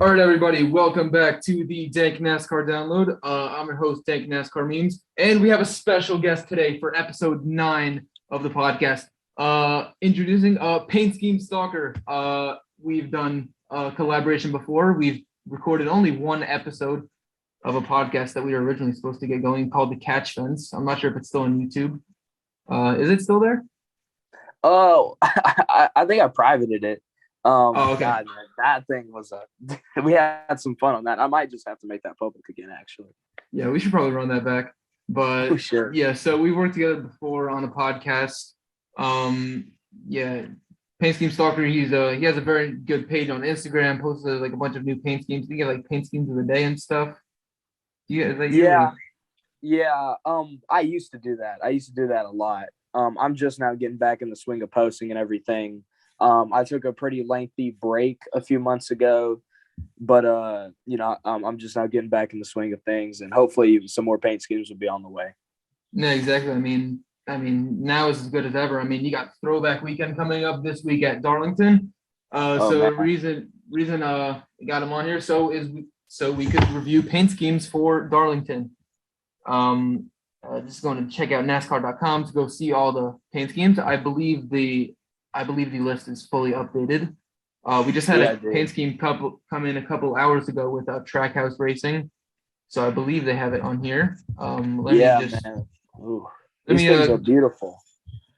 All right, everybody, welcome back to the Dank NASCAR download. I'm your host, Dank NASCAR Memes, and we have a special guest today for episode 9 of the podcast. Introducing PaintSchemeStalker. We've done a collaboration before. We've recorded only one episode of a podcast that we were originally supposed to get going called The Catch Fence. I'm not sure if it's still on YouTube. Is it still there? Oh, I think I privated it. Oh, okay. God, man, that thing was we had some fun on that. I might just have to make that public again, actually. Yeah, we should probably run that back. But Sure. yeah, so we worked together before on a podcast. Yeah, PaintSchemeStalker. He has a very good page on Instagram. Posted like a bunch of new paint schemes. You get like paint schemes of the day and stuff. Yeah, yeah. I used to do that. I used to do that a lot. I'm just now getting back in the swing of posting and everything. I took a pretty lengthy break a few months ago, but I'm just now getting back in the swing of things, and hopefully some more paint schemes will be on the way. Yeah, exactly. Now is as good as ever. I mean, you got Throwback Weekend coming up this week at Darlington. Oh So man. reason we got him on here so we could review paint schemes for Darlington. Just going to check out NASCAR.com to go see all the paint schemes. I believe the list is fully updated. We just had a paint scheme come in a couple hours ago with Trackhouse Racing, so I believe they have it on here. Man. Ooh, these things are beautiful.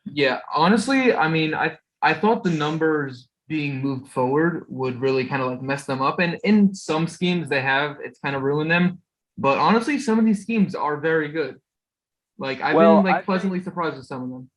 Yeah, honestly, I mean, I thought the numbers being moved forward would really kind of like mess them up, and in some schemes it's kind of ruined them. But honestly, some of these schemes are very good. Like I've been like pleasantly surprised with some of them.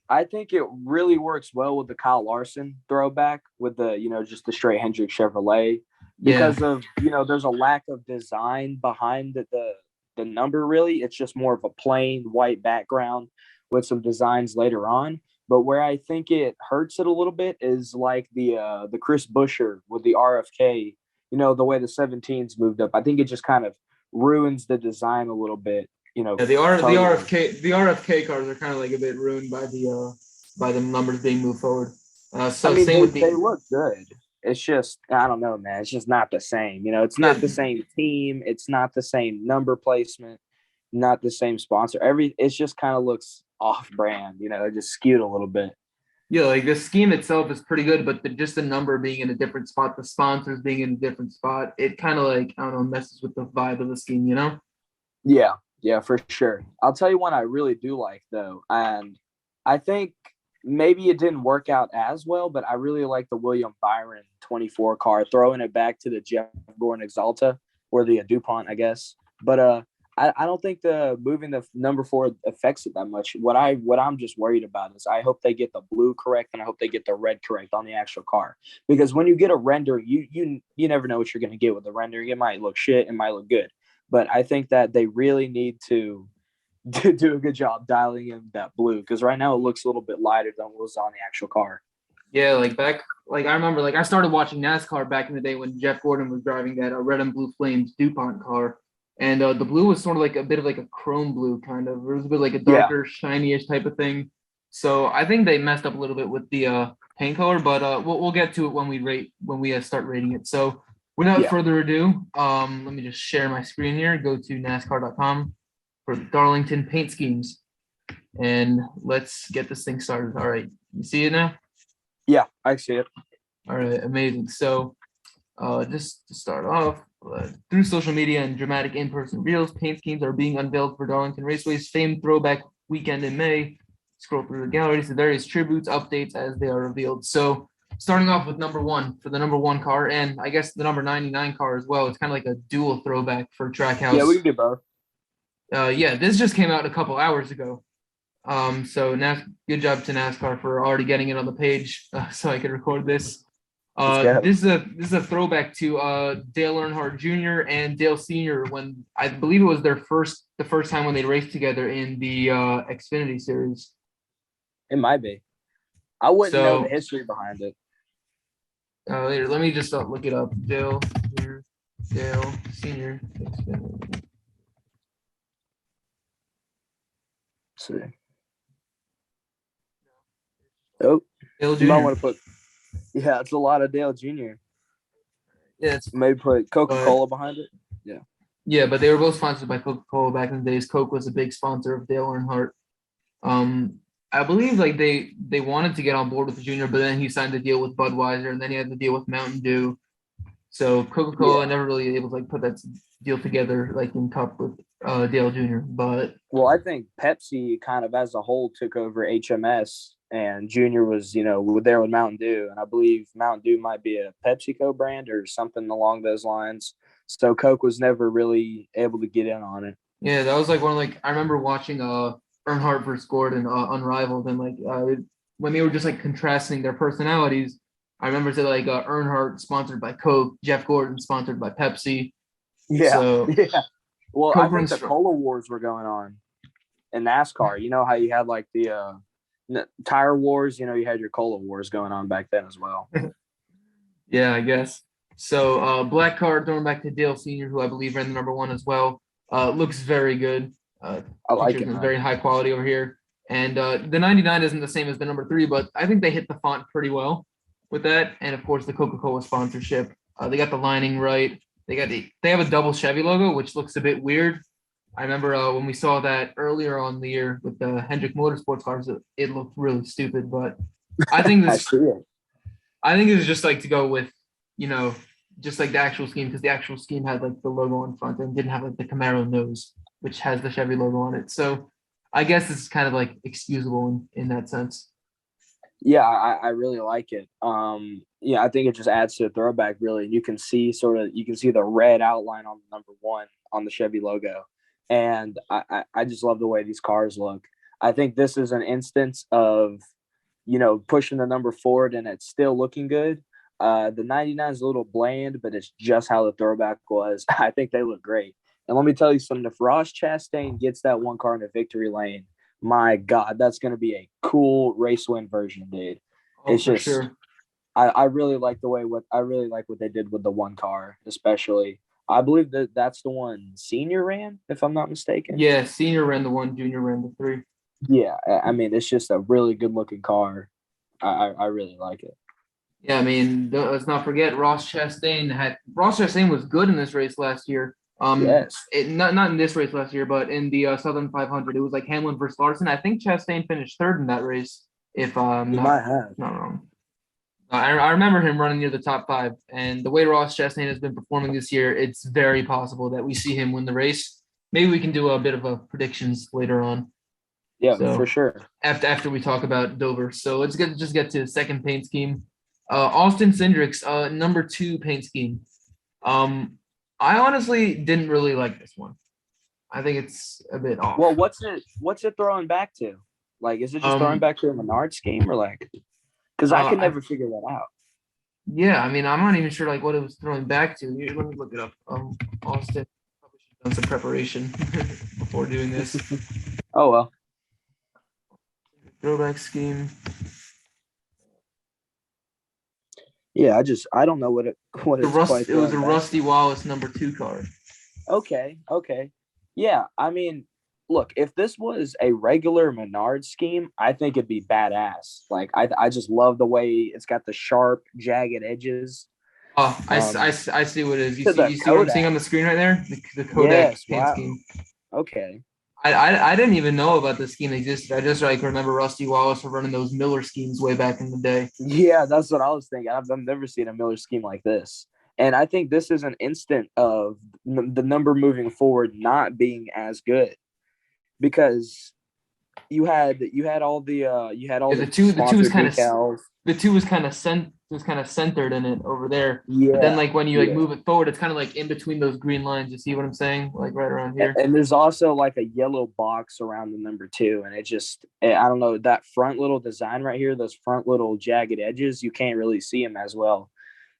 I think it really works well with the Kyle Larson throwback with the, just the straight Hendrick Chevrolet because of, there's a lack of design behind the number really. It's just more of a plain white background with some designs later on. But where I think it hurts it a little bit is like the Chris Buescher with the RFK, the way the 17s moved up. I think it just kind of ruins the design a little bit. The RFK cars are kind of like a bit ruined by the numbers being moved forward. They look good. It's just, I don't know, man. It's just not the same. It's not the same team. It's not the same number placement. Not the same sponsor. It just kind of looks off brand. It just skewed a little bit. Yeah, like the scheme itself is pretty good, but just the number being in a different spot, the sponsors being in a different spot, it kind of like I don't know messes with the vibe of the scheme. Yeah, for sure. I'll tell you one I really do like though, and I think maybe it didn't work out as well, but I really like the William Byron 24 car, throwing it back to the Jeff Gordon Exalta or the DuPont, I guess. But I don't think the moving the number 4 affects it that much. What I'm just worried about is I hope they get the blue correct and I hope they get the red correct on the actual car, because when you get a render, you never know what you're going to get with the rendering. It might look shit, it might look good. But I think that they really need to do a good job dialing in that blue, because right now it looks a little bit lighter than what was on the actual car. Yeah, I remember I started watching NASCAR back in the day when Jeff Gordon was driving that red and blue flames DuPont car, and the blue was sort of like a bit of like a chrome blue kind of. It was a bit like a darker, shiny-ish type of thing. So I think they messed up a little bit with the paint color, but we'll get to it when we start rating it. So without further ado, let me just share my screen here. Go to NASCAR.com for Darlington paint schemes, and let's get this thing started. All right, you see it now? Yeah, I see it. All right, amazing. So just to start off, through social media and dramatic in-person reels, paint schemes are being unveiled for Darlington Raceway's famed Throwback Weekend in May. Scroll through the galleries, the various tributes, updates as they are revealed. So starting off with number 1 for the number 1 car, and I guess the number 99 car as well. It's kind of like a dual throwback for Trackhouse. Yeah, we can do both. This just came out a couple hours ago. So good job to NASCAR for already getting it on the page so I could record this. This is a throwback to Dale Earnhardt Jr. and Dale Sr. when I believe it was the first time when they raced together in the Xfinity series. It might be. I wouldn't know the history behind it. Later, let me just look it up. Dale Sr. Xfinity. See. Oh, Dale Jr. You might want to put. Yeah, it's a lot of Dale Jr. Yeah, it's Maybe put but Coca-Cola behind it. Yeah. yeah, but they were both sponsored by Coca-Cola back in the days. Coke was a big sponsor of Dale Earnhardt. Um, I believe like they wanted to get on board with the junior, but then he signed a deal with Budweiser, and then he had the deal with Mountain Dew. So Coca-Cola Yeah. never really able to like put that deal together like in Cup with Dale Jr. But Well, I think Pepsi kind of as a whole took over HMS, and Junior was, there with Mountain Dew. And I believe Mountain Dew might be a PepsiCo brand or something along those lines. So Coke was never really able to get in on it. yeah, that was like one of like I remember watching Earnhardt versus Gordon Unrivaled, and like when they were just like contrasting their personalities. I remember that like Earnhardt sponsored by Coke, Jeff Gordon sponsored by Pepsi. Yeah. So Yeah. Well, I Coke think runs the strong. cola wars were going on in NASCAR. You know how you had like the tire wars, you had your cola wars going on back then as well. Yeah, I guess. So black card thrown back to Dale Sr., who I believe ran the number one as well. Looks very good. I like Pictures it, is man. very high quality over here. And the 99 isn't the same as the number three, but I think they hit the font pretty well with that. And of course, the Coca-Cola sponsorship. They got the lining right. They have a double Chevy logo, which looks a bit weird. I remember when we saw that earlier on the year with the Hendrick Motorsports cars, it looked really stupid. But I think I this see it. I think it was just like to go with, you know, just like the actual scheme, because the actual scheme had like the logo on front and didn't have like the Camaro nose, which has the Chevy logo on it. So I guess it's kind of like excusable in that sense. Yeah, I really like it. Yeah, I think it just adds to the throwback really. You can see the red outline on the number one on the Chevy logo. And I just love the way these cars look. I think this is an instance of, pushing the number forward and it's still looking good. The 99 is a little bland, but it's just how the throwback was. I think they look great. And let me tell you something, if Ross Chastain gets that one car in the victory lane, my God, that's going to be a cool race win version, dude. Oh, It's for just, sure. I really like I really like what they did with the one car, especially. I believe that's the one Senior ran, if I'm not mistaken. Yeah, senior ran the one, junior ran the three. Yeah, I mean, it's just a really good looking car. I really like it. Yeah, I mean, let's not forget Ross Chastain was good in this race last year. Yes, Not in this race last year, but in the Southern 500, it was like Hamlin versus Larson. I think Chastain finished third in that race, if I'm he might have. not wrong. I remember him running near the top five, and the way Ross Chastain has been performing this year, it's very possible that we see him win the race. Maybe we can do a bit of a predictions later on. Yeah, for So sure. after we talk about Dover, so let's get to the second paint scheme. Austin Cindric's number two paint scheme. Um, I honestly didn't really like this one. I think it's a bit off. Well, what's it throwing back to? Like, is it just throwing Um, back to a Menard scheme or like? Because I can I never figure that out. Yeah, I mean, I'm not even sure like what it was throwing back to. Here, let me look it up. Austin probably should have done some preparation before doing this. Oh well. Throwback scheme. Yeah, I don't know what The it's quite It was throwing a back. Rusty Wallace number two car. Okay. Yeah, I mean, look, if this was a regular Menard scheme, I think it'd be badass. Like, I just love the way it's got the sharp, jagged edges. Oh, Um, I see what it is. to the You see what I'm seeing Kodak. on the screen right there? The Kodak Yes, paint wow. scheme. Okay. I didn't even know about the scheme existed. I just like remember Rusty Wallace running those Miller schemes way back in the day. Yeah, that's what I was thinking. I've never seen a Miller scheme like this. And I think this is an instant of the number moving forward not being as good because you had all Yeah, the sponsored decals. the two was kind of centered in it over there. But then Yeah, like when you like yeah. move it forward, it's kind of like in between those green lines. You see what I'm saying? Like right around here. And there's also like a yellow box around the number two, and I don't know, that front little design right here, those front little jagged edges, you can't really see them as well.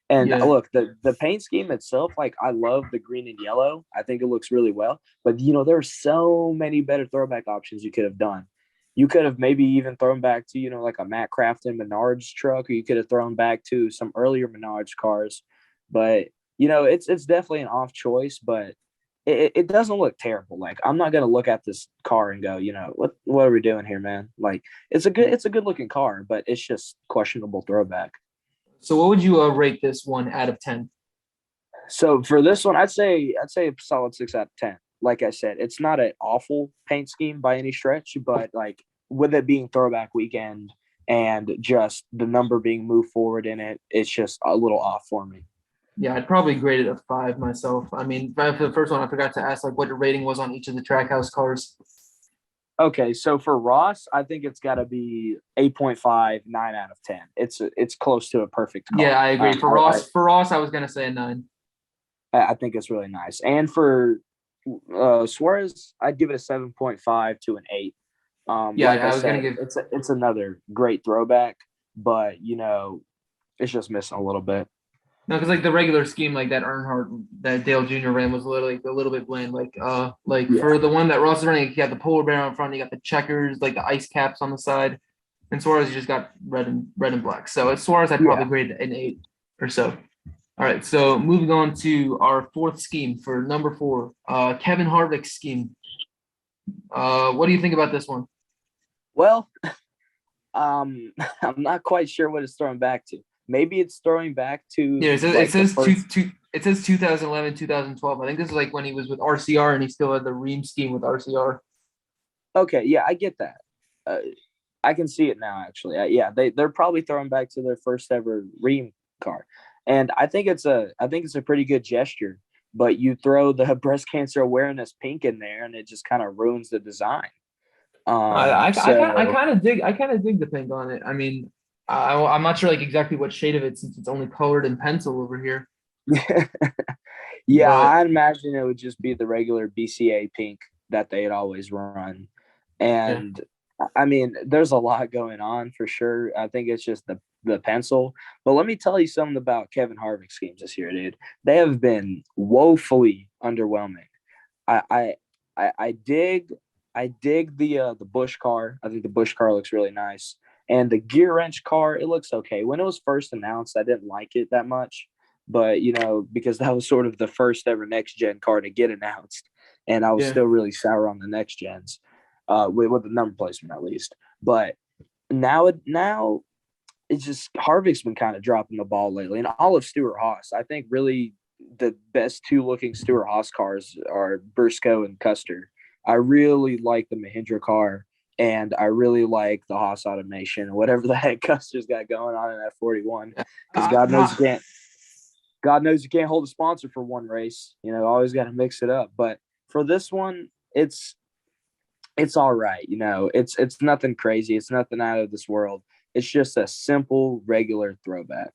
And Yeah. look, the paint scheme itself, like I love the green and yellow. I think it looks really well. But there are so many better throwback options you could have done. You could have maybe even thrown back to, like a Matt Crafton Menards truck, or you could have thrown back to some earlier Menards cars. But it's definitely an off choice, but it doesn't look terrible. Like, I'm not gonna look at this car and go, what are we doing here, man? Like, it's a good looking car, but it's just questionable throwback. So what would you rate this one out of 10? So for this one, I'd say a solid 6 out of 10. Like I said, it's not an awful paint scheme by any stretch, but like with it being throwback weekend and just the number being moved forward in it, it's just a little off for me. Yeah, I'd probably grade it a 5 myself. I mean, for the first one, I forgot to ask like what the rating was on each of the Trackhouse cars. Okay, so for Ross, I think it's got to be 8.5, 9 out of 10. It's close to a perfect car. Yeah, I agree. For Ross, I was gonna say a 9. I think it's really nice. And for Suarez, I'd give it a 7.5 to an 8. Yeah, Like I I was gonna said, give it's another great throwback, but it's just missing a little bit. no, because like the regular scheme, like that Earnhardt that Dale Jr. ran was literally a little bit bland. Like Yeah, for the one that Ross is running, you got the polar bear on front, you got the checkers, like the ice caps on the side, and Suarez you just got red and black. So at Suarez, I'd probably yeah. grade an 8 or so. All right, so moving on to our fourth scheme for number 4, Kevin Harvick's scheme. What do you think about this one? Well, I'm not quite sure what it's throwing back to. Maybe it's throwing back Yeah, to it says it like the says first. it says 2011, 2012. I think this is like when he was with RCR and he still had the Ream scheme with RCR. Okay, yeah, I get that. Uh, I can see it now. Actually, yeah, they're probably throwing back to their first ever Ream car, and I think it's a pretty good gesture. But you throw the breast cancer awareness pink in there, and it just kind of ruins the design. So I kind of dig the pink on it. I mean, I'm not sure like exactly what shade of it since it's only colored in pencil over here. yeah, But I imagine it would just be the regular BCA pink that they'd always run. yeah, And I mean, there's a lot going on for sure. I think it's just the pencil. But let me tell you something about Kevin Harvick schemes this year, dude. They have been woefully underwhelming. I I I dig the Bush car. I think the Bush car looks really nice. And the gear wrench car, it looks okay. When it was first announced, I didn't like it that much. But because that was sort of the first ever next gen car to get announced. And I was yeah. still really sour on the next gens, with the number placement at least. But now it's just Harvick's been kind of dropping the ball lately. And all of Stewart Haas, I think really the best two looking Stewart Haas cars are Briscoe and Custer. I really like the Mahindra car, and I really like the Haas automation, whatever the heck Custer's got going on in that 41. Because God knows you can't hold a sponsor for one race. Always got to mix it up. But for this one, it's all right. It's nothing crazy. It's nothing out of this world. It's just a simple, regular throwback.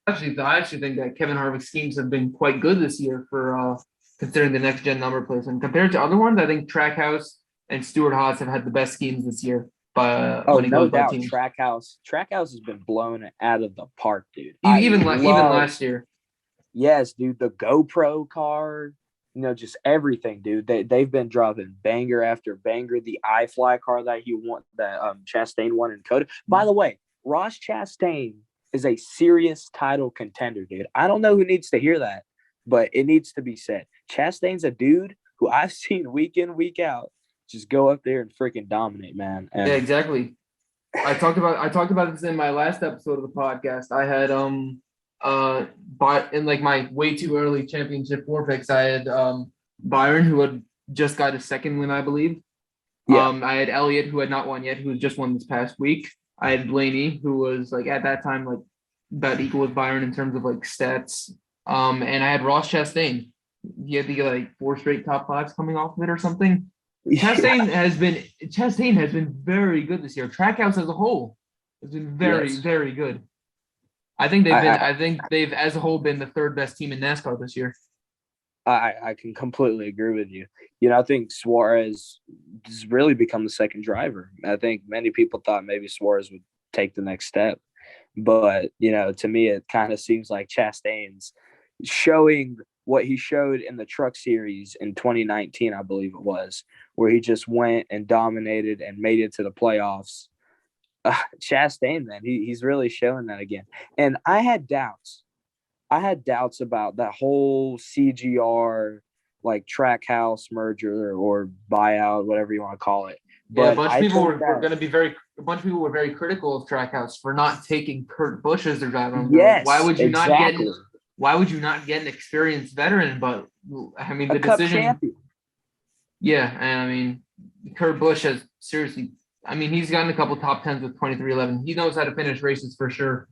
I actually think that Kevin Harvick's schemes have been quite good this year for considering the next gen number plates. And compared to other ones, I think Trackhouse and Stewart Haas have had the best schemes this year. Oh, When it no goes by doubt. teams, Trackhouse has been blown out of the park, dude. even last year. Yes, dude. The GoPro car, just everything, dude. They've been dropping banger after banger. The iFly car that Chastain won in Coda. By the way, Ross Chastain is a serious title contender, dude. I don't know who needs to hear that, but it needs to be said. Chastain's a dude who I've seen week in, week out just go up there and freaking dominate, man. Yeah, And exactly. I talked about this in my last episode of the podcast. I had but in like my way too early championship 4 picks, I had Byron who had just got his second win, I believe. yeah, I had Elliott who had not won yet, who had just won this past week. I had Blaney who was like at that time like about equal with Byron in terms of like stats. And I had Ross Chastain. He had the like 4 straight top 5s coming off of it or something. yeah, Chastain has been very good this year. Trackhouse as a whole has been very, yes. very good. I, I think they've as a whole been the third best team in NASCAR this year. I can completely agree with you. I think Suarez has really become the second driver. I think many people thought maybe Suarez would take the next step. But, to me, it kind of seems like Chastain's showing what he showed in the Truck Series in 2019, I believe it was, where he just went and dominated and made it to the playoffs. Chastain, man, he's really showing that again. And I had doubts. About that whole CGR, like Trackhouse merger or buyout, whatever you want to call it. Yeah, But I think that a bunch of people were very critical of Trackhouse for not taking Kurt Busch as their driver. They're like, why yes, would you not get exactly. why would you not get an experienced veteran? But I mean, A the Cup decision. champion. Yeah, and I mean, Kurt Busch has seriously. I mean, he's gotten a couple top tens with 2311. He knows how to finish races for sure.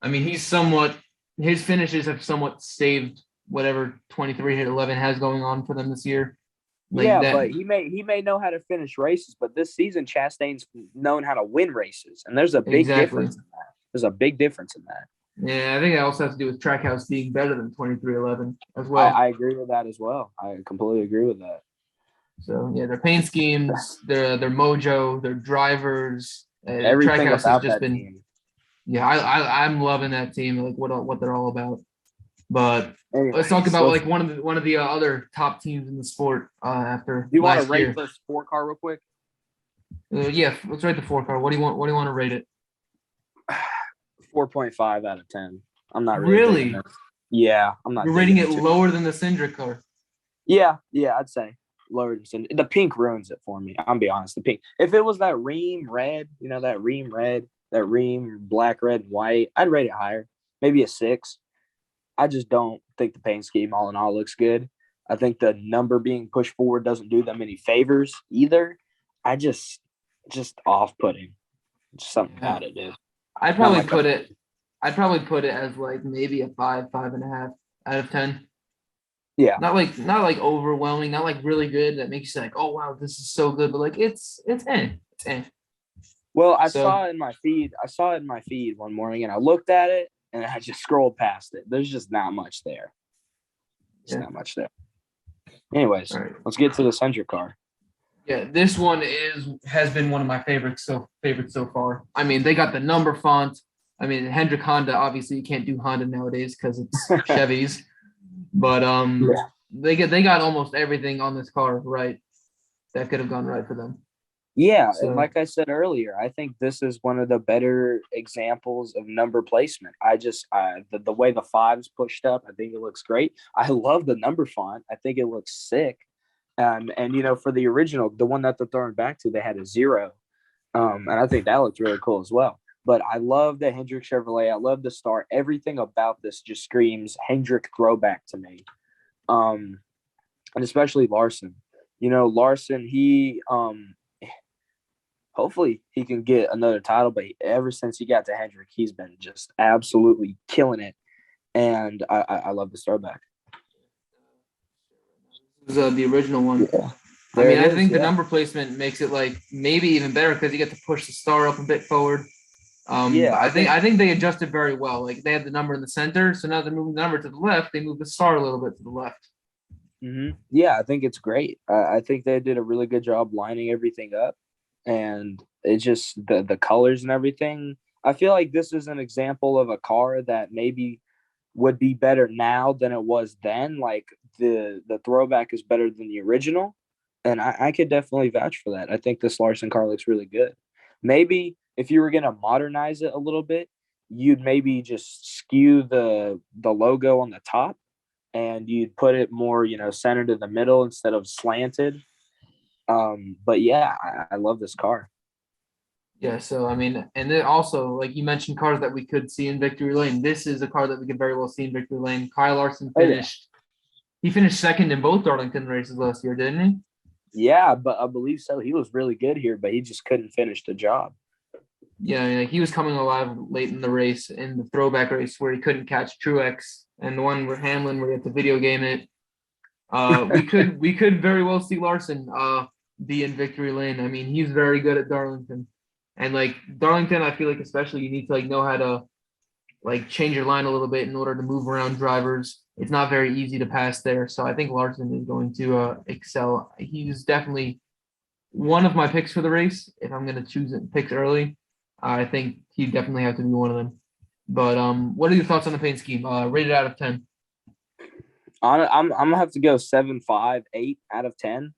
I mean, his finishes have somewhat saved whatever 2311 has going on for them this year. Like Yeah, that. but he may know how to finish races, but this season Chastain's known how to win races, and there's a big Exactly. difference in that. There's a big difference in that. Yeah, I think that also has to do with Trackhouse being better than 2311 as well. I agree with that as well. I completely agree with that. So yeah, their paint schemes, their mojo, their drivers, Everything Trackhouse has about just that been. team. Yeah, I'm loving that team. Like what they're all about. But Anyways, let's talk about like one of the other top teams in the sport after Do you want to last rate year. the sport car real quick? Yeah, let's rate the 4 car. What do you want to rate it? 4.5 out of 10. I'm not really digging this. Yeah, I'm not. You're rating it too lower than the Cindric car. Yeah, I'd say lower than the pink ruins it for me. I'm be honest. The pink. If it was that ream red, that ream red, that ream black, red, and white, I'd rate it higher, maybe a 6. I just don't think the paint scheme all in all looks good. I think the number being pushed forward doesn't do them any favors either. I just off-putting. Just something about it, dude. I'd probably put it as like maybe a 5.5 out of 10. Yeah. Not like overwhelming, not like really good. That makes you like, oh wow, this is so good. But like it's eh. Well, I saw it in my feed one morning, and I looked at it, and I just scrolled past it. There's just not much there. Not much there. Anyways, Let's get to the Cindric car. Yeah, this one has been one of my favorites so far. I mean, they got the number font. I mean, Hendrick Honda, obviously you can't do Honda nowadays because it's Chevys. But they got almost everything on this car right that could have gone right for them. Yeah, and like I said earlier, I think this is one of the better examples of number placement. The way the 5's pushed up, I think it looks great. I love the number font. I think it looks sick. And for the original, the one that they're throwing back to, they had a 0. And I think that looks really cool as well. But I love the Hendrick Chevrolet. I love the star. Everything about this just screams Hendrick throwback to me. And especially Larson. Larson, he hopefully he can get another title, but ever since he got to Hendrick, he's been just absolutely killing it. And I love the throwback. This is the original one. Yeah. I mean, I think the number placement makes it like maybe even better because you get to push the star up a bit forward. I think they adjusted very well. Like they had the number in the center, so now they're moving the number to the left. They move the star a little bit to the left. Mm-hmm. Yeah, I think it's great. I think they did a really good job lining everything up, and it's just the colors and everything. I feel like this is an example of a car that maybe would be better now than it was then. Like the throwback is better than the original, and I could definitely vouch for that. I think this Larson car looks really good. Maybe if you were going to modernize it a little bit, you'd maybe just skew the logo on the top, and you'd put it more, centered in the middle instead of slanted. But yeah, I love this car. Yeah, so I mean, and then also, like you mentioned, cars that we could see in Victory Lane. This is a car that we could very well see in Victory Lane. Kyle Larson finished. He finished second in both Darlington races last year, didn't he? Yeah, but I believe so. He was really good here, but he just couldn't finish the job. Yeah, he was coming alive late in the race, in the throwback race where he couldn't catch Truex, and the one where Hamlin, where he had to video game it. We could very well see Larson be in Victory Lane. I mean, he's very good at Darlington, and like Darlington, I feel like especially you need to like know how to like change your line a little bit in order to move around drivers. It's not very easy to pass there, so I think Larson is going to excel. He's definitely one of my picks for the race. If I'm going to choose picks early, I think he definitely have to be one of them. But what are your thoughts on the paint scheme? Rated out of 10. I'm gonna have to go 7.5, 8 out of 10.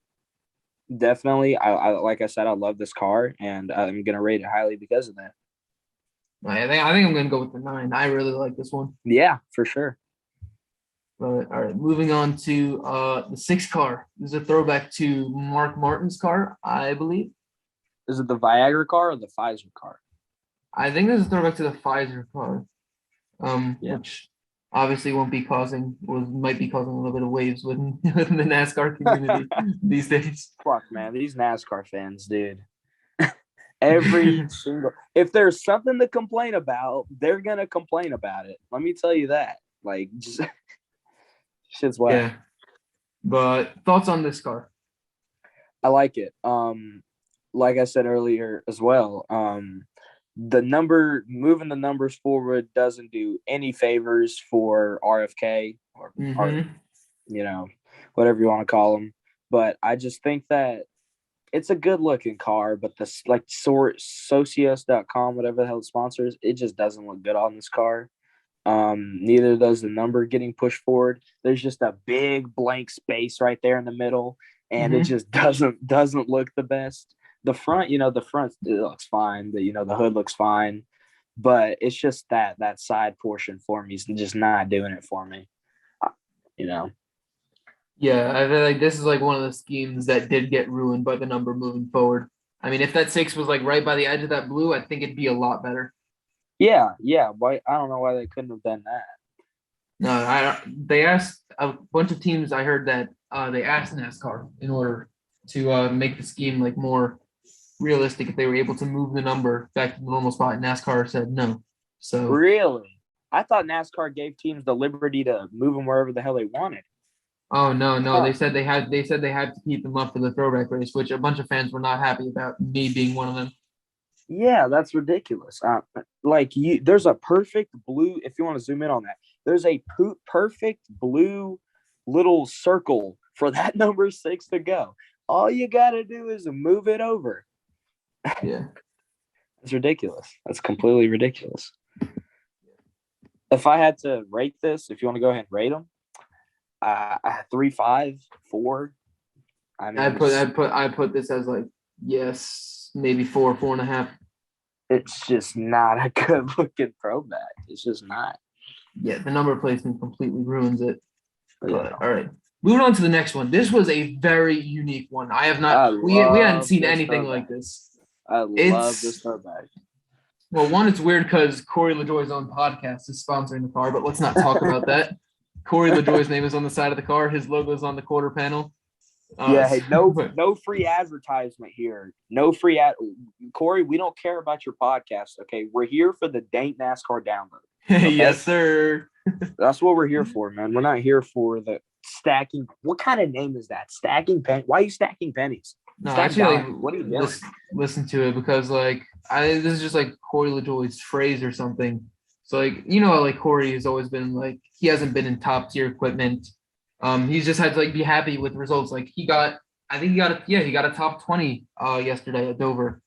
Definitely. I like I said, I love this car, and I'm gonna rate it highly because of that. I think I'm gonna go with the 9. I really like this one. Yeah, for sure. But all right, moving on to the 6 car. This is a throwback to Mark Martin's car, I believe. Is it the Viagra car or the Pfizer car? I think this is a throwback to the Pfizer car. Which obviously might be causing a little bit of waves within, within the NASCAR community these days. Fuck, man, these NASCAR fans, dude. Every single, if there's something to complain about, they're gonna complain about it. Let me tell you that. Like, just shit's whack. Yeah. But thoughts on this car? I like it. Like I said earlier as well, moving the numbers forward doesn't do any favors for RFK or Mm-hmm. whatever you want to call them. But I just think that it's a good looking car, but this like Socios.com, whatever the hell it sponsors, it just doesn't look good on this car. Neither does the number getting pushed forward. There's just a big blank space right there in the middle, and it Mm-hmm. just doesn't look the best. The front it looks fine. The hood looks fine, but it's just that side portion for me is just not doing it for me. You know. Yeah, I feel like this is like one of the schemes that did get ruined by the number moving forward. I mean, if that six was like right by the edge of that blue, I think it'd be a lot better. Yeah, yeah. Why? I don't know why they couldn't have done that. No, they asked a bunch of teams. I heard that they asked NASCAR in order to make the scheme like more realistic if they were able to move the number back to the normal spot. NASCAR said no. So, Really? I thought NASCAR gave teams the liberty to move them wherever the hell they wanted. oh no, no, Huh. they said they had to keep them up for the throwback race, which a bunch of fans were not happy about. Me being one of them. Yeah, that's ridiculous. There's a perfect blue. If you want to zoom in on that, there's a perfect blue little circle for that number 6 to go. All you gotta do is move it over. Yeah. It's ridiculous. That's completely ridiculous. If I had to rate this, if you want to go ahead and rate them, 3, 5, 4. I mean, I put this as like yes, maybe 4.5. it's just not a good looking throwback. It's just not. Yeah, the number placement completely ruins it. Yeah. But all right. Moving on to the next one. This was a very unique one. I have I not we hadn't love seen this anything throwback. like this. I love this It's throwback. well, one, it's weird because Corey LaJoy's own podcast is sponsoring the car, but let's not talk about that. Corey LaJoy's name is on the side of the car. His logo is on the quarter panel. Yeah, hey, no free advertisement here. No free Corey, we don't care about your podcast. Okay, we're here for the Dank NASCAR download. Okay? Yes, sir. That's what we're here for, man. We're not here for the stacking. What kind of name is that? Stacking pen? Why are you stacking pennies? No, Stack actually, like, dimes. What are you doing? listen to it because like this is just like Corey LaJoy's phrase or something. So like like Corey has always been like he hasn't been in top tier equipment. He's just had to like be happy with results. Like he got a top 20 yesterday at Dover.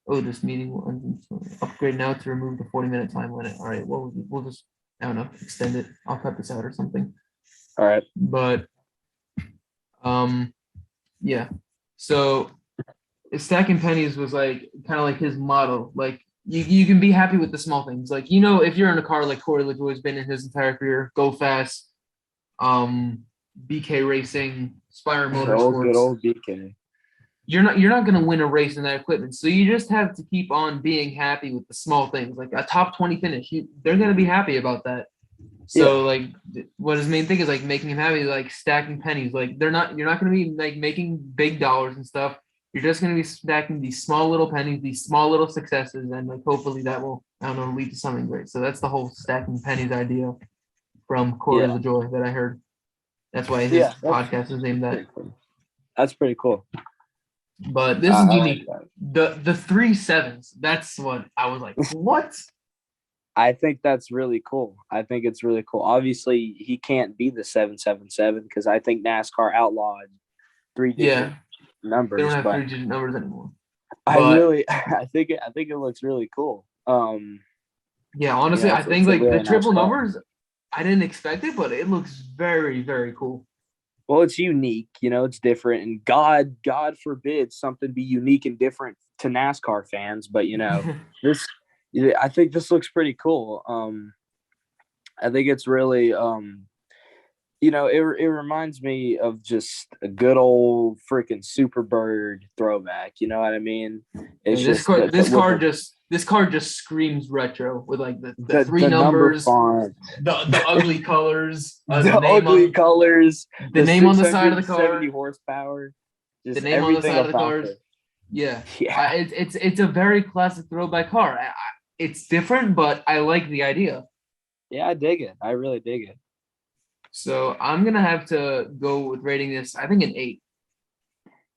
Oh, this meeting will upgrade now to remove the 40-minute time limit. All right, well we'll just I don't know extend it. I'll cut this out or something. All right. But yeah. So stacking pennies was like kind of like his motto. Like you can be happy with the small things. Like if you're in a car like Corey LaJoy's been in his entire career, Go Fast, BK Racing, Spire Motorsports. Good old BK. You're not gonna win a race in that equipment. So you just have to keep on being happy with the small things. Like a top 20 finish, they're gonna be happy about that. So like what his main thing is like making him happy, like stacking pennies. Like you're not gonna be like making big dollars and stuff. You're just gonna be stacking these small little pennies, these small little successes, and like hopefully that will lead to something great. So that's the whole stacking pennies idea from Corey LaJoy that I heard. That's why his podcast is named that. That's pretty cool. But this is unique. Like the 3 7s. That's what I was like. What? I think that's really cool. I think it's really cool. Obviously, he can't be the 777 because I think NASCAR outlawed 3-digit numbers. They don't have 3-digit numbers anymore. I think it looks really cool. Yeah, honestly, I think like the triple numbers, I didn't expect it, but it looks very, very cool. Well, it's unique, it's different, and God forbid something be unique and different to NASCAR fans. But this, I think this looks pretty cool. I think it's really it reminds me of just a good old freaking Superbird throwback. You know what I mean? It's And this just car, the with this car just screams retro with like the the three the number numbers, font, the ugly colors, the ugly colors, the the name on the side of the 670 car, horsepower, the just name on the everything side of the about cars. it. Yeah, Yeah, it's a very classic throwback car. It's different, but I like the idea. yeah, I dig it. I really dig it. So I'm gonna have to go with rating this. I think an 8.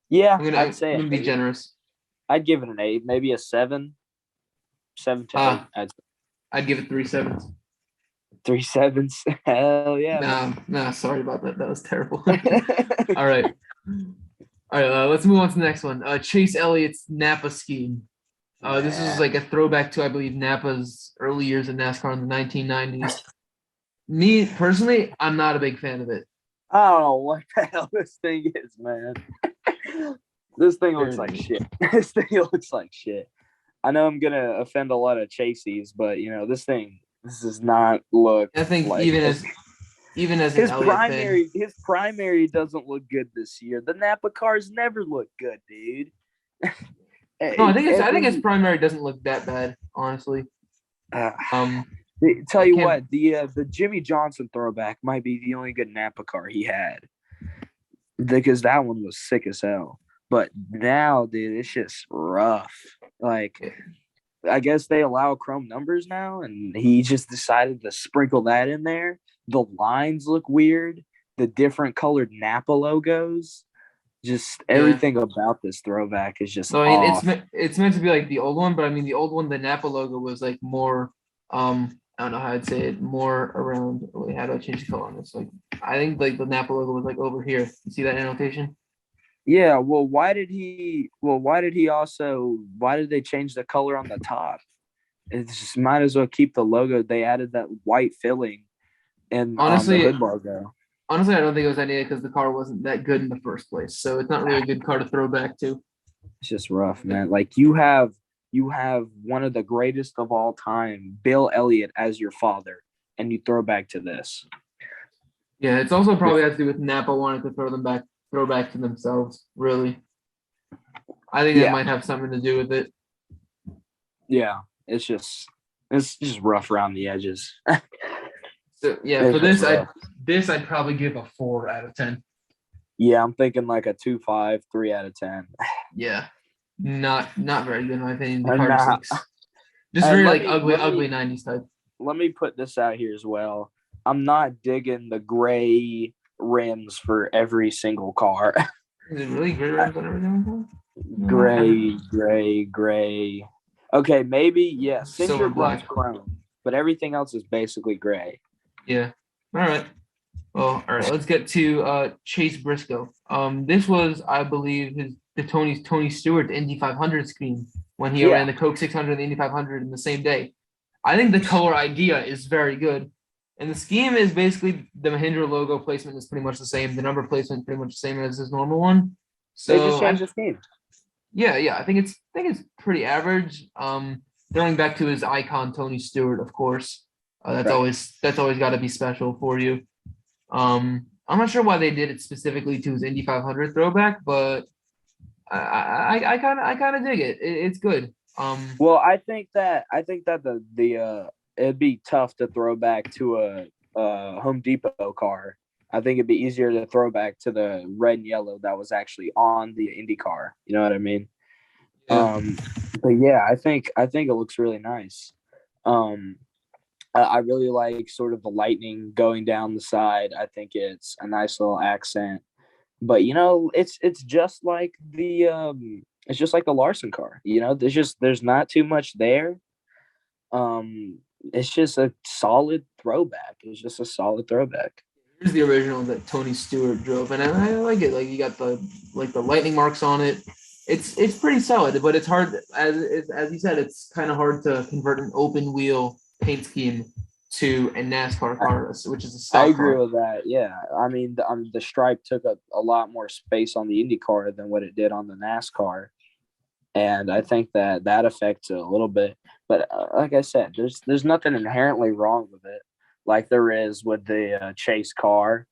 Yeah, I'm gonna I'd I'm say an gonna be eight. generous. I'd give it an 8, maybe a 7, 7 to 8. Uh, I'd give it 3 sevens. 3 sevens. Hell yeah, No, man. no, sorry about that. That was terrible. All right. All right, let's move on to the next one. Chase Elliott's Napa scheme. This is Nah, like a throwback to, I believe, Napa's early years in NASCAR in the 1990s. Me personally, I'm not a big fan of it. I don't know what the hell this thing is, man. This thing looks Bear like with me. shit. This thing looks like shit. I know I'm gonna offend a lot of Chasies, but this does not look I think like even as an Elliott fan, his primary doesn't look good this year. The Napa cars never look good, dude. no, I think his Every primary doesn't look that bad, honestly. uh, Um, tell I you can't. what, the Jimmy Johnson throwback might be the only good Napa car he had because that one was sick as hell. But now, dude, it's just rough. Like, I guess they allow chrome numbers now, and he just decided to sprinkle that in there. The lines look weird. The different colored Napa logos, just Yeah. everything about this throwback is just No, I mean off. it's meant to be like the old one, but I mean the old one, the Napa logo was like more. I don't know how I'd say it. More around. Wait, how do I change the color on this? Like, I think like the Napa logo was like over here. You see that annotation? Yeah, well, why did they change the color on the top? It just might as well keep the logo. They added that white filling and on the Honestly, hood logo. honestly, I don't think it was any because the car wasn't that good in the first place. So it's not really a good car to throw back to. It's just rough, man. Like you have one of the greatest of all time, Bill Elliott, as your father, and you throw back to this. Yeah, it's also probably has to do with Napa wanting to throw back to themselves. Really, I think that Yeah, might have something to do with it. yeah. It's just rough around the edges. So yeah, for It's just this, rough. I'd probably give a 4 out of 10. Yeah, I'm thinking like a 2.5, 3 out of 10. Yeah, not very good in my opinion. The And car just looks just and very let like me ugly, let ugly me 90s type. let me put this out here as well. I'm not digging the gray rims for every single car. Is it really gray rims on everything? Gray, gray, gray. Okay, maybe yeah. Silver Cinder and Block's black. chrome, but everything else is basically gray. Yeah. All right. Well, all right. Let's get to Chase Briscoe. This was, I believe, Tony Stewart Indy 500 scheme when he Yeah, ran the Coke 600 and the Indy 500 in the same day. I think the color idea is very good. And the scheme is basically the Mahindra logo placement is pretty much the same. The number placement is pretty much the same as his normal one. they just So changed the scheme. yeah, I think it's pretty average. Throwing back to his icon Tony Stewart, of course. Right. That's always got to be special for you. I'm not sure why they did it specifically to his Indy 500 throwback, but I kind of dig it. It's good. Well, I think that the it'd be tough to throw back to a Home Depot car. I think it'd be easier to throw back to the red and yellow that was actually on the Indy car. You know what I mean? Yeah, But yeah, I think it looks really nice. Um, I really like sort of the lightning going down the side. I think it's a nice little accent. But it's just like the Larson car. There's not too much there. It's just a solid throwback. It's just a solid throwback. here's the original that Tony Stewart drove, and I like it. Like you got the lightning marks on it. It's pretty solid, but it's hard as you said. It's kind of hard to convert an open wheel paint scheme to a NASCAR car, which is a I stock agree car. with that. Yeah, I mean, the stripe took a lot more space on the Indy car than what it did on the NASCAR, and I think that affects it a little bit. But like I said, there's nothing inherently wrong with it, like there is with the Chase car.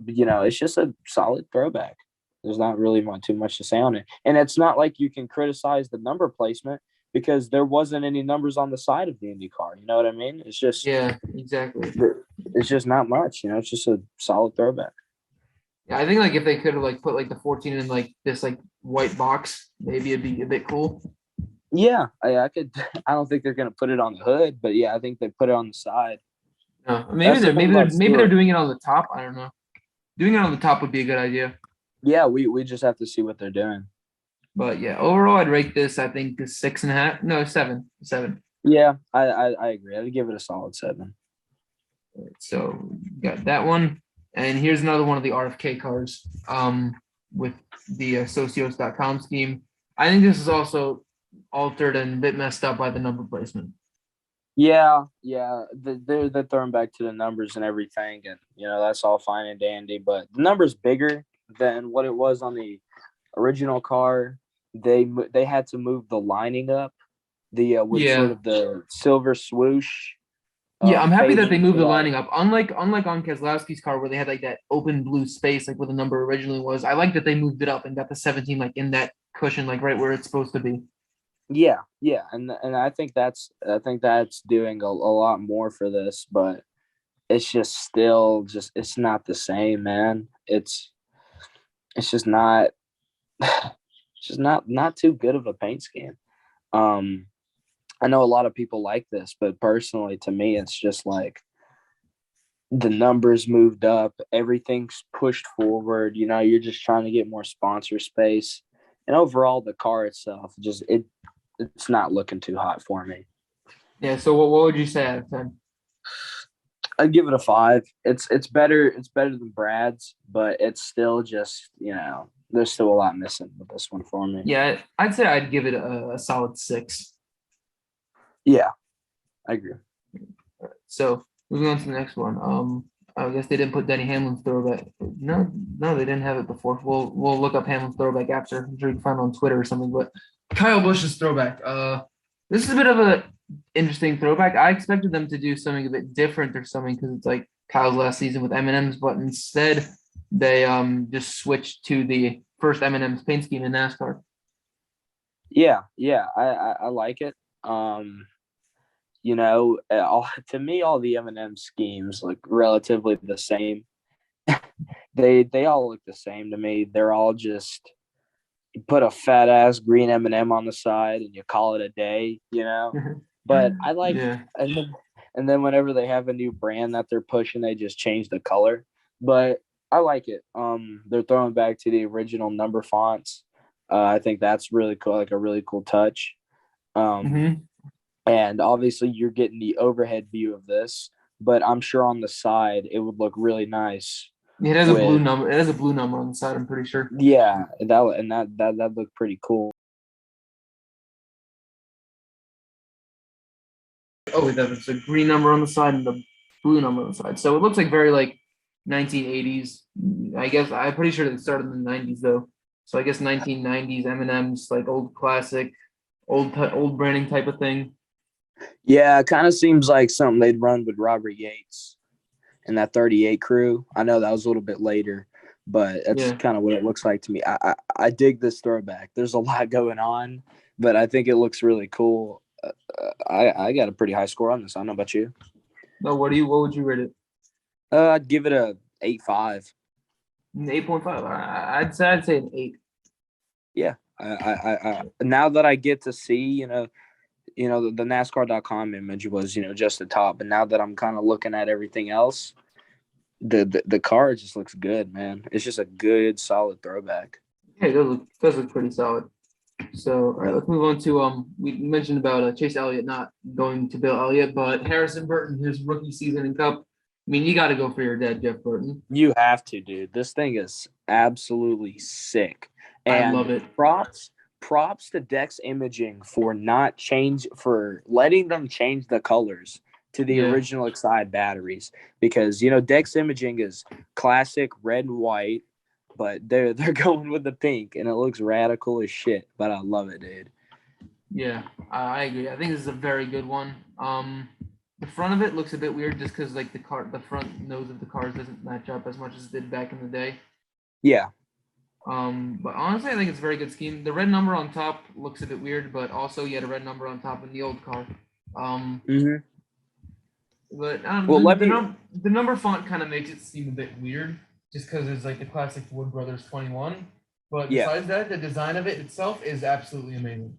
it's just a solid throwback. There's not really too much to say on it. And it's not like you can criticize the number placement because there wasn't any numbers on the side of the Indy car. You know what I mean? Yeah, exactly. It's just not much. It's just a solid throwback. Yeah, I think like if they could have like put like the 14 in like this like white box, maybe it'd be a bit cool. Yeah, I could. I don't think they're gonna put it on the hood, but yeah, I think they put it on the side. No, That's the thing about maybe they're Stewart. doing it on the top. I don't know. Doing it on the top would be a good idea. Yeah, we just have to see what they're doing. But yeah, overall, I'd rate this. I think a 6.5. No, 7. 7. Yeah, I agree. I'd give it a solid 7. So got that one, and here's another one of the RFK cars. With the Socios.com scheme. I think this is also altered and a bit messed up by the number placement. Yeah. They're throwing back to the numbers and everything, and that's all fine and dandy. But the number's bigger than what it was on the original car. They had to move the lining up, with sort of the silver swoosh. Yeah, I'm happy that they fading moved the to that. lining up. Unlike on Keselowski's car where they had like that open blue space like where the number originally was. I like that they moved it up and got the 17 like in that cushion like right where it's supposed to be. Yeah, and I think that's doing a lot more for this, but it's just still it's not the same, man. It's just not it's just not too good of a paint scheme. I know a lot of people like this, but personally to me it's just like the numbers moved up, everything's pushed forward, you're just trying to get more sponsor space. And overall the car itself it's not looking too hot for me. Yeah, so what would you say out of 10? I'd give it a 5. It's better than Brad's, but it's still just, there's still a lot missing with this one for me. Yeah, I'd say I'd give it a solid 6. Yeah, I agree. So moving on to the next one. I guess they didn't put Denny Hamlin's throwback. No, they didn't have it before. We'll look up Hamlin's throwback after. I'm sure you can find it on Twitter or something. But Kyle Busch's throwback. This is a bit of a interesting throwback. I expected them to do something a bit different or something because it's like Kyle's last season with M&M's, but instead they just switched to the first M&M's paint scheme in NASCAR. Yeah, I like it. To me, all the M&M schemes look relatively the same. They all look the same to me. They're all just, you put a fat ass green M&M on the side and you call it a day, But I like, Yeah. and then whenever they have a new brand that they're pushing, they just change the color. But I like it. They're throwing back to the original number fonts. I think that's really cool, like a really cool touch. And obviously you're getting the overhead view of this, but I'm sure on the side it would look really nice. It has a blue number. It has a blue number on the side, I'm pretty sure. Yeah, that looked pretty cool. Oh, there's a green number on the side and the blue number on the side. So it looks like very like 1980s. I guess I'm pretty sure it started in the 90s though. So I guess 1990s M&M's, like old classic, old branding type of thing. Yeah, it kind of seems like something they'd run with Robert Yates and that 38 crew. I know that was a little bit later, but that's kind of what it looks like to me. I dig this throwback. There's a lot going on, but I think it looks really cool. I got a pretty high score on this. I don't know about you. No, what would you rate it? I'd give it a 8.5. 8.5. I'd say an 8. Yeah, I now that I get to see, the NASCAR.com image was, just the top, but now that I'm kind of looking at everything else, the car just looks good, man. It's just a good, solid throwback. Yeah, it does look pretty solid. So, all right, let's move on to we mentioned about Chase Elliott not going to Bill Elliott, but Harrison Burton, his rookie season in Cup. I mean, you got to go for your dad, Jeff Burton. You have to, dude. This thing is absolutely sick. And I love it. Props to Dex Imaging for letting them change the colors to the original Excite batteries, because Dex Imaging is classic red and white, but they're going with the pink and it looks radical as shit. But I love it, dude. Yeah, I agree. I think this is a very good one. The front of it looks a bit weird just because like the front nose of the cars doesn't match up as much as it did back in the day. Yeah. But honestly, I think it's a very good scheme. The red number on top looks a bit weird, but also you had a red number on top in the old car. Hmm. But Well, let me. the number font kind of makes it seem a bit weird, just because it's like the classic Wood Brothers 21. But Yeah. besides that, the design of it itself is absolutely amazing.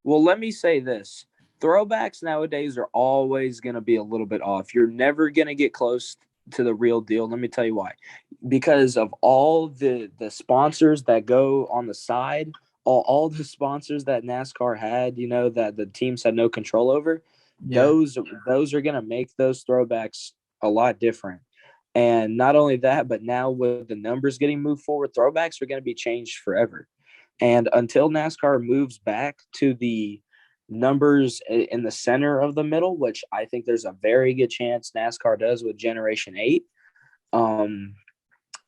Well, let me say this. Throwbacks nowadays are always going to be a little bit off. You're never going to get close to the real deal. Let me tell you why. Because of all the sponsors that go on the side, all the sponsors that NASCAR had, that the teams had no control over, Yeah. those are going to make those throwbacks a lot different. And not only that, but now with the numbers getting moved forward, throwbacks are going to be changed forever. And until NASCAR moves back to the numbers in the center of the middle, which I think there's a very good chance NASCAR does with Generation 8,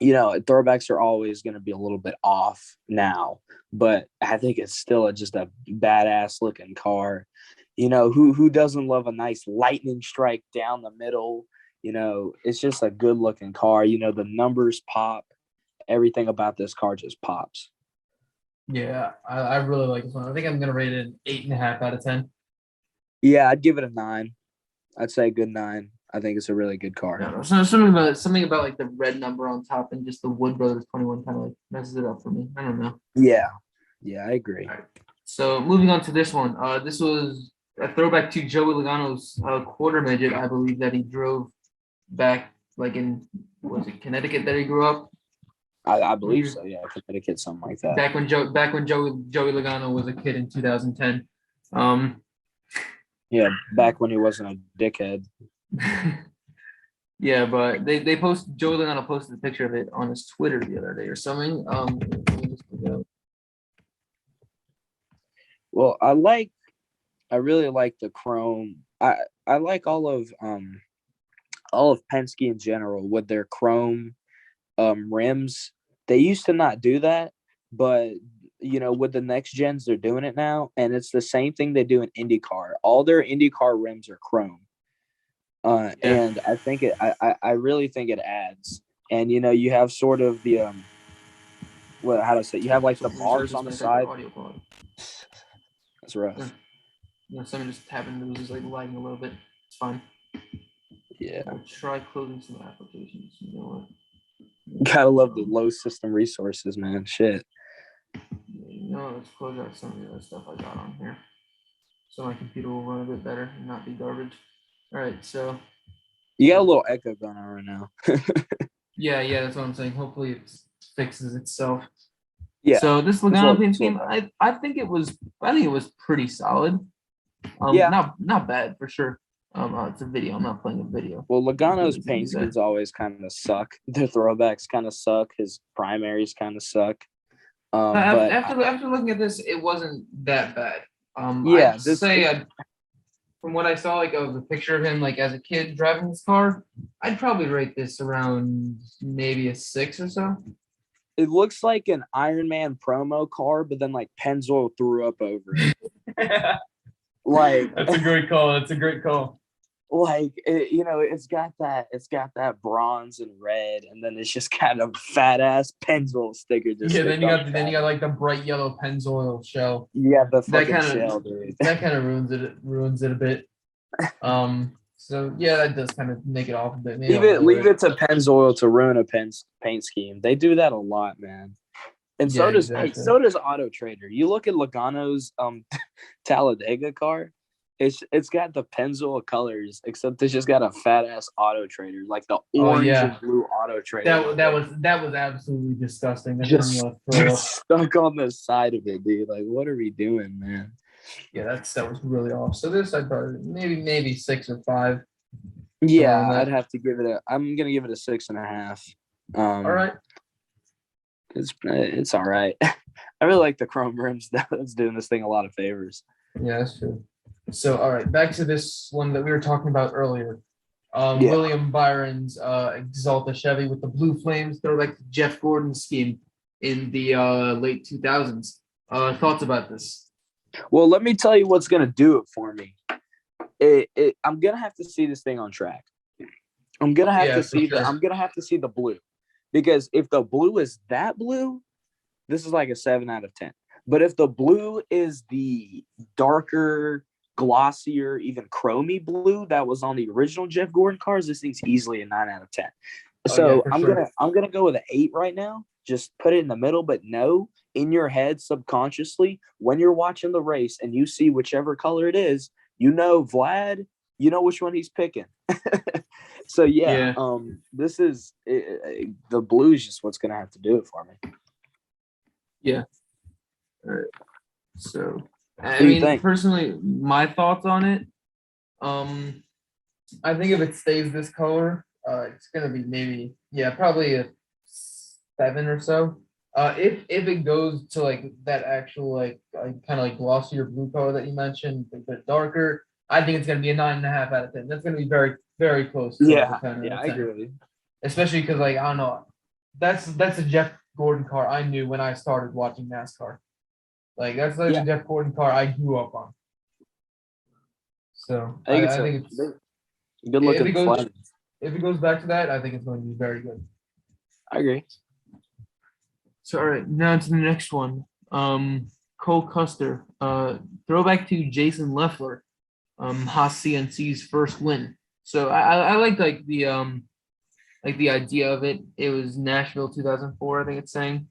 throwbacks are always going to be a little bit off now. But I think it's still just a badass looking car. Who doesn't love a nice lightning strike down the middle? It's just a good looking car. The numbers pop. Everything about this car just pops. Yeah, I really like this one. I think I'm gonna rate it an 8.5 out of 10. Yeah, I'd give it a 9. I'd say a good 9. I think it's a really good car. No, so something about like the red number on top and just the Wood Brothers 21 kind of like messes it up for me. I don't know. Yeah, I agree. All right. So moving on to this one. This was a throwback to Joey Logano's quarter midget, I believe, that he drove back like in was it Connecticut that he grew up? I believe so. Yeah, Connecticut, something like that. Back when Joey Logano was a kid in 2010. Yeah, back when he wasn't a dickhead. Yeah, but they Joey Logano posted a picture of it on his Twitter the other day or something. Well, I really like the chrome. I like all of Penske in general with their chrome rims. They used to not do that, but with the next gens, they're doing it now, and it's the same thing they do in IndyCar. All their IndyCar rims are chrome, and I think I really think it adds. And you have sort of the how to say, you have like the bars on the side. That's rough. Yeah, something just happened. It was just like lagging a little bit. It's fine. Yeah. I'll try closing some applications. You know what? Gotta love the low system resources, man. Shit. Let's close out some of the other stuff I got on here, so my computer will run a bit better and not be garbage. All right, so you got a little echo going on right now. yeah, that's what I'm saying. Hopefully it fixes itself. Yeah. So this Logano paint scheme, I think it was pretty solid. Not bad for sure. It's a video. I'm not playing a video. Well, Logano's paint schemes always kind of suck. Their throwbacks kind of suck. His primaries kind of suck. But after looking at this, it wasn't that bad. From what I saw, like of the picture of him, like as a kid driving this car, I'd probably rate this around maybe a 6 or so. It looks like an Iron Man promo car, but then like Pennzoil threw up over it. Like that's a great call. Like it's got that bronze and red, and then it's just kind of fat ass Pennzoil sticker. Then you got like the bright yellow Pennzoil shell. Yeah, the fucking shell, dude. That kind of ruins it a bit. So yeah, that does kind of make it off a bit. Leave it to Pennzoil to ruin a paint scheme. They do that a lot, man. And so does Auto Trader. You look at Logano's Talladega car. It's got the Pennzoil colors, except it's just got a fat ass Auto Trader, like the orange and blue Auto Trader. That was absolutely disgusting. Just stuck on the side of it, dude. Like, what are we doing, man? Yeah, that was really off. So this I'd probably maybe 6 or 5. Yeah, I'd have to give it I'm gonna give it a 6.5. All right. It's all right. I really like the chrome rims. That's doing this thing a lot of favors. Yeah, that's true. So, all right, back to this one that we were talking about earlier. William Byron's Exalta Chevy with the blue flames, throwback to Jeff Gordon's scheme in the late 2000s. Thoughts about this? Well, let me tell you what's going to do it for me. I'm gonna have to see this thing on track. I'm gonna have Yeah, to for see sure. I'm gonna have to see the blue, because if the blue is that blue, this is like a 7 out of 10. But if the blue is the darker, glossier, even chromy blue that was on the original Jeff Gordon cars, this thing's easily a 9 out of 10. Oh yeah, So for I'm sure. gonna go with an 8 right now. Just put it in the middle, but know in your head subconsciously when you're watching the race and you see whichever color it is, Vlad, you know which one he's picking. So yeah, Yeah. this is the blue is just what's gonna have to do it for me. Yeah. All right. So, What I do you mean, think? personally, my thoughts on it. Um, I think if it stays this color, it's gonna be maybe, yeah, probably a 7 or so. If it goes to like that actual kind of like glossier blue color that you mentioned, a bit darker, I think it's gonna be a 9.5 out of 10. That's gonna be very, very close to like a Yeah, 10 out yeah, of I agree 10. with you. Especially because like I don't know, that's a Jeff Gordon car I knew when I started watching NASCAR. Like that's like a Yeah, Jeff Gordon car I grew up on. So I think it's I a think it's good if looking it goes flag. if it goes back to that, I think it's going to be very good. I agree. So all right, now to the next one. Cole Custer. Throwback to Jason Leffler. Haas CNC's first win. So I like the idea of it. It was Nashville 2004, I think it's saying.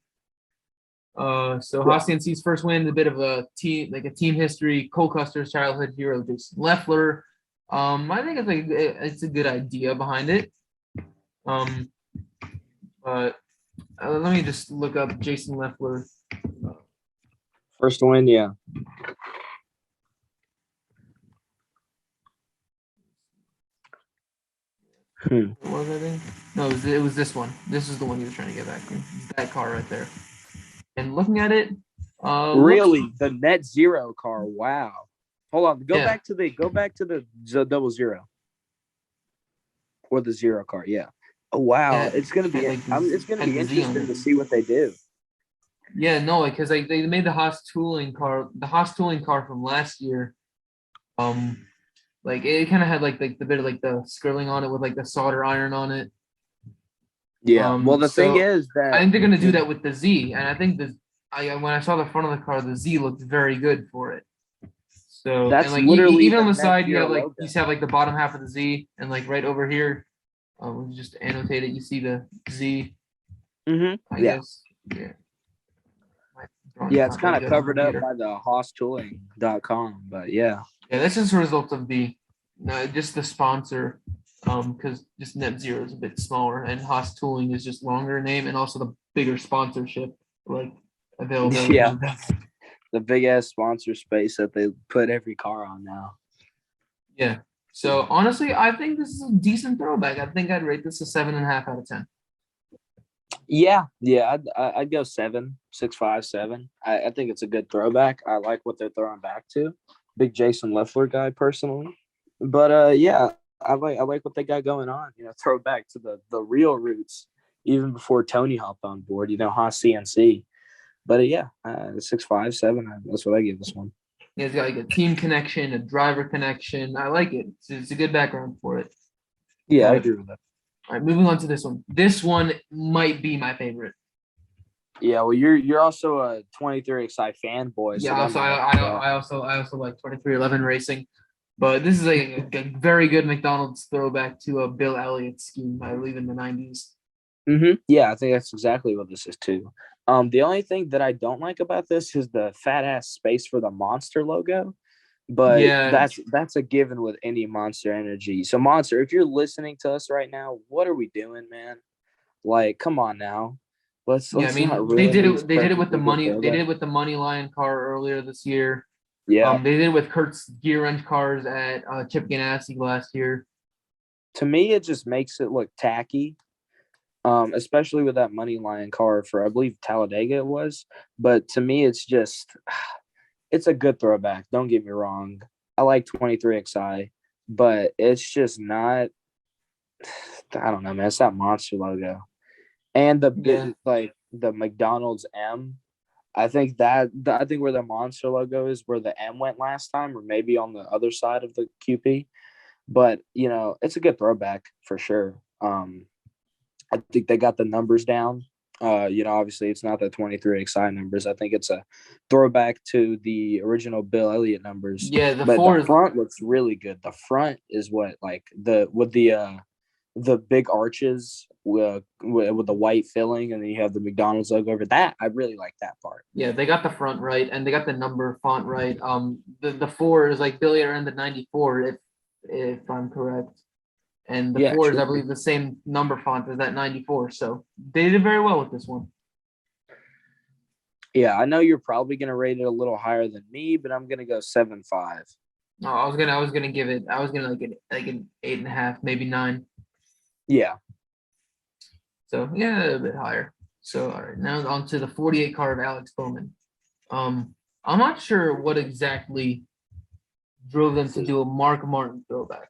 So Yeah. Haas CNC's first win, a bit of a team history. Cole Custer's childhood hero, Jason Leffler. I think it's a good idea behind it. Um, but let me just look up Jason Leffler. First win, yeah. What was I think? No, it was this one. This is the one he was trying to get back to. That car right there. And looking at it, looks Really, the net zero car. Wow. Hold on. Go yeah. back to the 00 or the zero car. Yeah. Oh wow. Yeah, It's gonna be. like It's gonna had be the Z on interesting it. to see what they do. Yeah, no, like because like they made the Haas tooling car from last year. Um, like it kind of had like the bit of like the skirling on it with like the solder iron on it. Yeah. Well, the thing So is I that think they're gonna do that with the Z, and I think when I saw the front of the car, the Z looked very good for it. So and that's like literally even the on the net side, zero logo. you have like the bottom half of the Z, and like right over here, we just annotate it. You see the Z, I Yeah. guess. Yeah. My drawing's Yeah. It's not very kind of good on the covered up computer. by the HossTooling.com, but yeah. Yeah, that's just a result of just the sponsor, because just Net Zero is a bit smaller, and Haas Tooling is just longer name, and also the bigger sponsorship like availability. Yeah. The big ass sponsor space that they put every car on now. Yeah. So honestly, I think this is a decent throwback. I think I'd rate this a 7.5 out of 10. Yeah, I'd go 7, 6, 5, 7. I think it's a good throwback. I like what they're throwing back to. Big Jason Leffler guy personally, but yeah, I like what they got going on. Throw back to the real roots, even before Tony hopped on board. Haas CNC. But yeah, 6, 5, 7. That's what I give this one. Yeah, it's got like a team connection, a driver connection. I like it. It's a good background for it. Yeah, I But agree with that. all right, moving on to this one. This one might be my favorite. Yeah, well, you're also a 23XI fanboy, so Yeah, that also might. I also like 2311 racing, but this is a very good McDonald's throwback to a Bill Elliott scheme, I believe in the 90s. Yeah, I think that's exactly what this is too. The only thing that I don't like about this is the fat ass space for the Monster logo, but Yeah, that's a given with any Monster Energy. So Monster, if you're listening to us right now, what are we doing, man? Like, come on now. Let's yeah. I not mean, they ruin did these it. They did it with the perfectly good money. They did throwbacks. it with the Money Lion car earlier this year. Yeah. They did it with Kurt's gear wrench cars at Chip Ganassi last year. To me, it just makes it look tacky. Especially with that Money Lion car for, I believe, Talladega it was. But to me, it's just it's a good throwback. Don't get me wrong. I like 23XI, but it's just not. I don't know, man. It's that Monster logo, and Yeah, like the McDonald's M. I think I think where the monster logo is, where the M went last time, or maybe on the other side of the QP. But it's a good throwback for sure. I think they got the numbers down. Obviously it's not the 23 XI numbers. I think it's a throwback to the original Bill Elliott numbers. Yeah, the But four the is front looks really good. The front is what like the big arches with the white filling, and then you have the McDonald's logo over that. I really like that part. yeah, they got the front right and they got the number font right. The four is like Billy and the 94, if I'm correct. And the Yeah, four is, I sure. believe, the same number font as that 94. So they did very well with this one. Yeah, I know you're probably gonna rate it a little higher than me, but I'm gonna go 7.5. No, I was gonna give it, I was gonna like an 8.5, maybe 9. Yeah. So yeah, a bit higher. So all right, now on to the 48 car of Alex Bowman. I'm not sure what exactly drove them to do a Mark Martin throwback.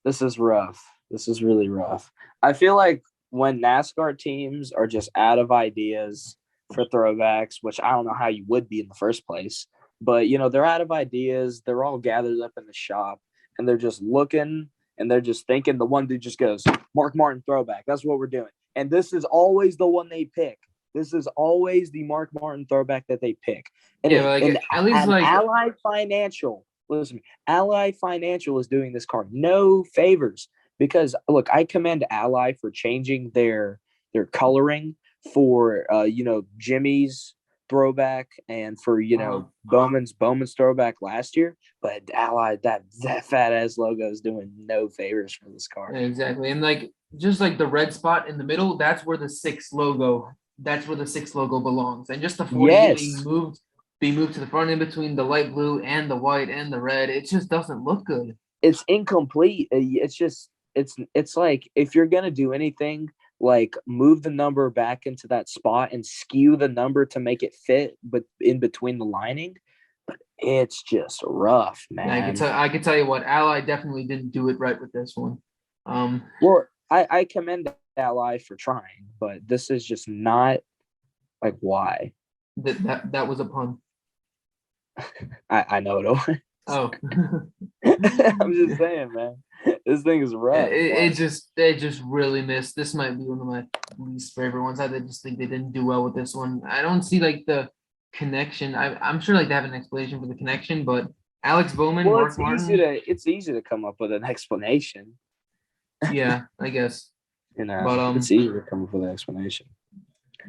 This is rough. This is really rough. I feel like when NASCAR teams are just out of ideas for throwbacks, which I don't know how you would be in the first place, but they're out of ideas. They're all gathered up in the shop and they're just looking and they're just thinking. The one dude just goes, Mark Martin throwback. That's what we're doing. And this is always the one they pick. This is always the Mark Martin throwback that they pick. And, Yeah, like at least like Allied Financial, listen, Allied Financial is doing this car no favors because look, I commend Ally for changing their coloring for Jimmy's throwback and for Bowman's throwback last year, but Ally that fat ass logo is doing no favors for this car. exactly. And like just like the red spot in the middle, that's where the 6 logo belongs. And just the 48 being moved to the front in between the light blue and the white and the red, it just doesn't look good. It's incomplete. It's just it's like if you're gonna do anything, like move the number back into that spot and skew the number to make it fit, but in between the lining. But it's just rough, man. Yeah, I can tell you what, Ally definitely didn't do it right with this one. Well, I commend Ally for trying, but this is just not like why. That was a pun. I know it. Oh, I'm just saying, man. This thing is rough. it just really missed. This might be one of my least favorite ones. I just think they didn't do well with this one. I don't see like the connection. I'm sure like they have an explanation for the connection, but Alex Bowman, well, Mark Martin. It's easy to come up with an explanation. Yeah, I guess. But it's easy to come up with an explanation.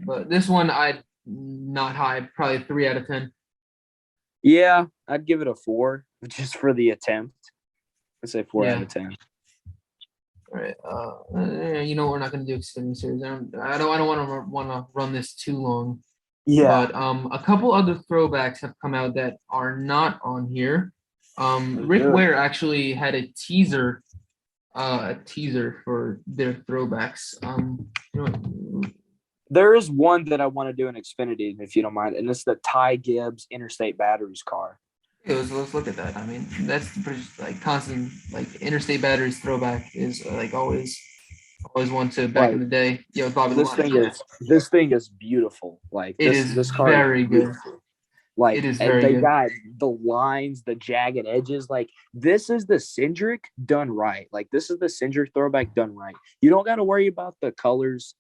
But this one, I'd not high, probably 3 out of 10. Yeah, I'd give it a 4 just for the attempt. I'd say 4 out of 10. All right. We're not going to do Xfinity series. I don't want to run this too long. Yeah. But a couple other throwbacks have come out that are not on here. Rick Ware actually had a teaser for their throwbacks. There is one that I want to do in Xfinity, if you don't mind, and it's the Ty Gibbs Interstate Batteries car. Let's look at that. I mean, that's pretty like constant. Like Interstate Batteries throwback is like always one to back in the day. Bobby. This thing is beautiful. Like this car very good. Like it is and very they good. got the lines, the jagged edges. Like this is the Cindric done right. Like this is the Cindric throwback done right. You don't got to worry about the colors.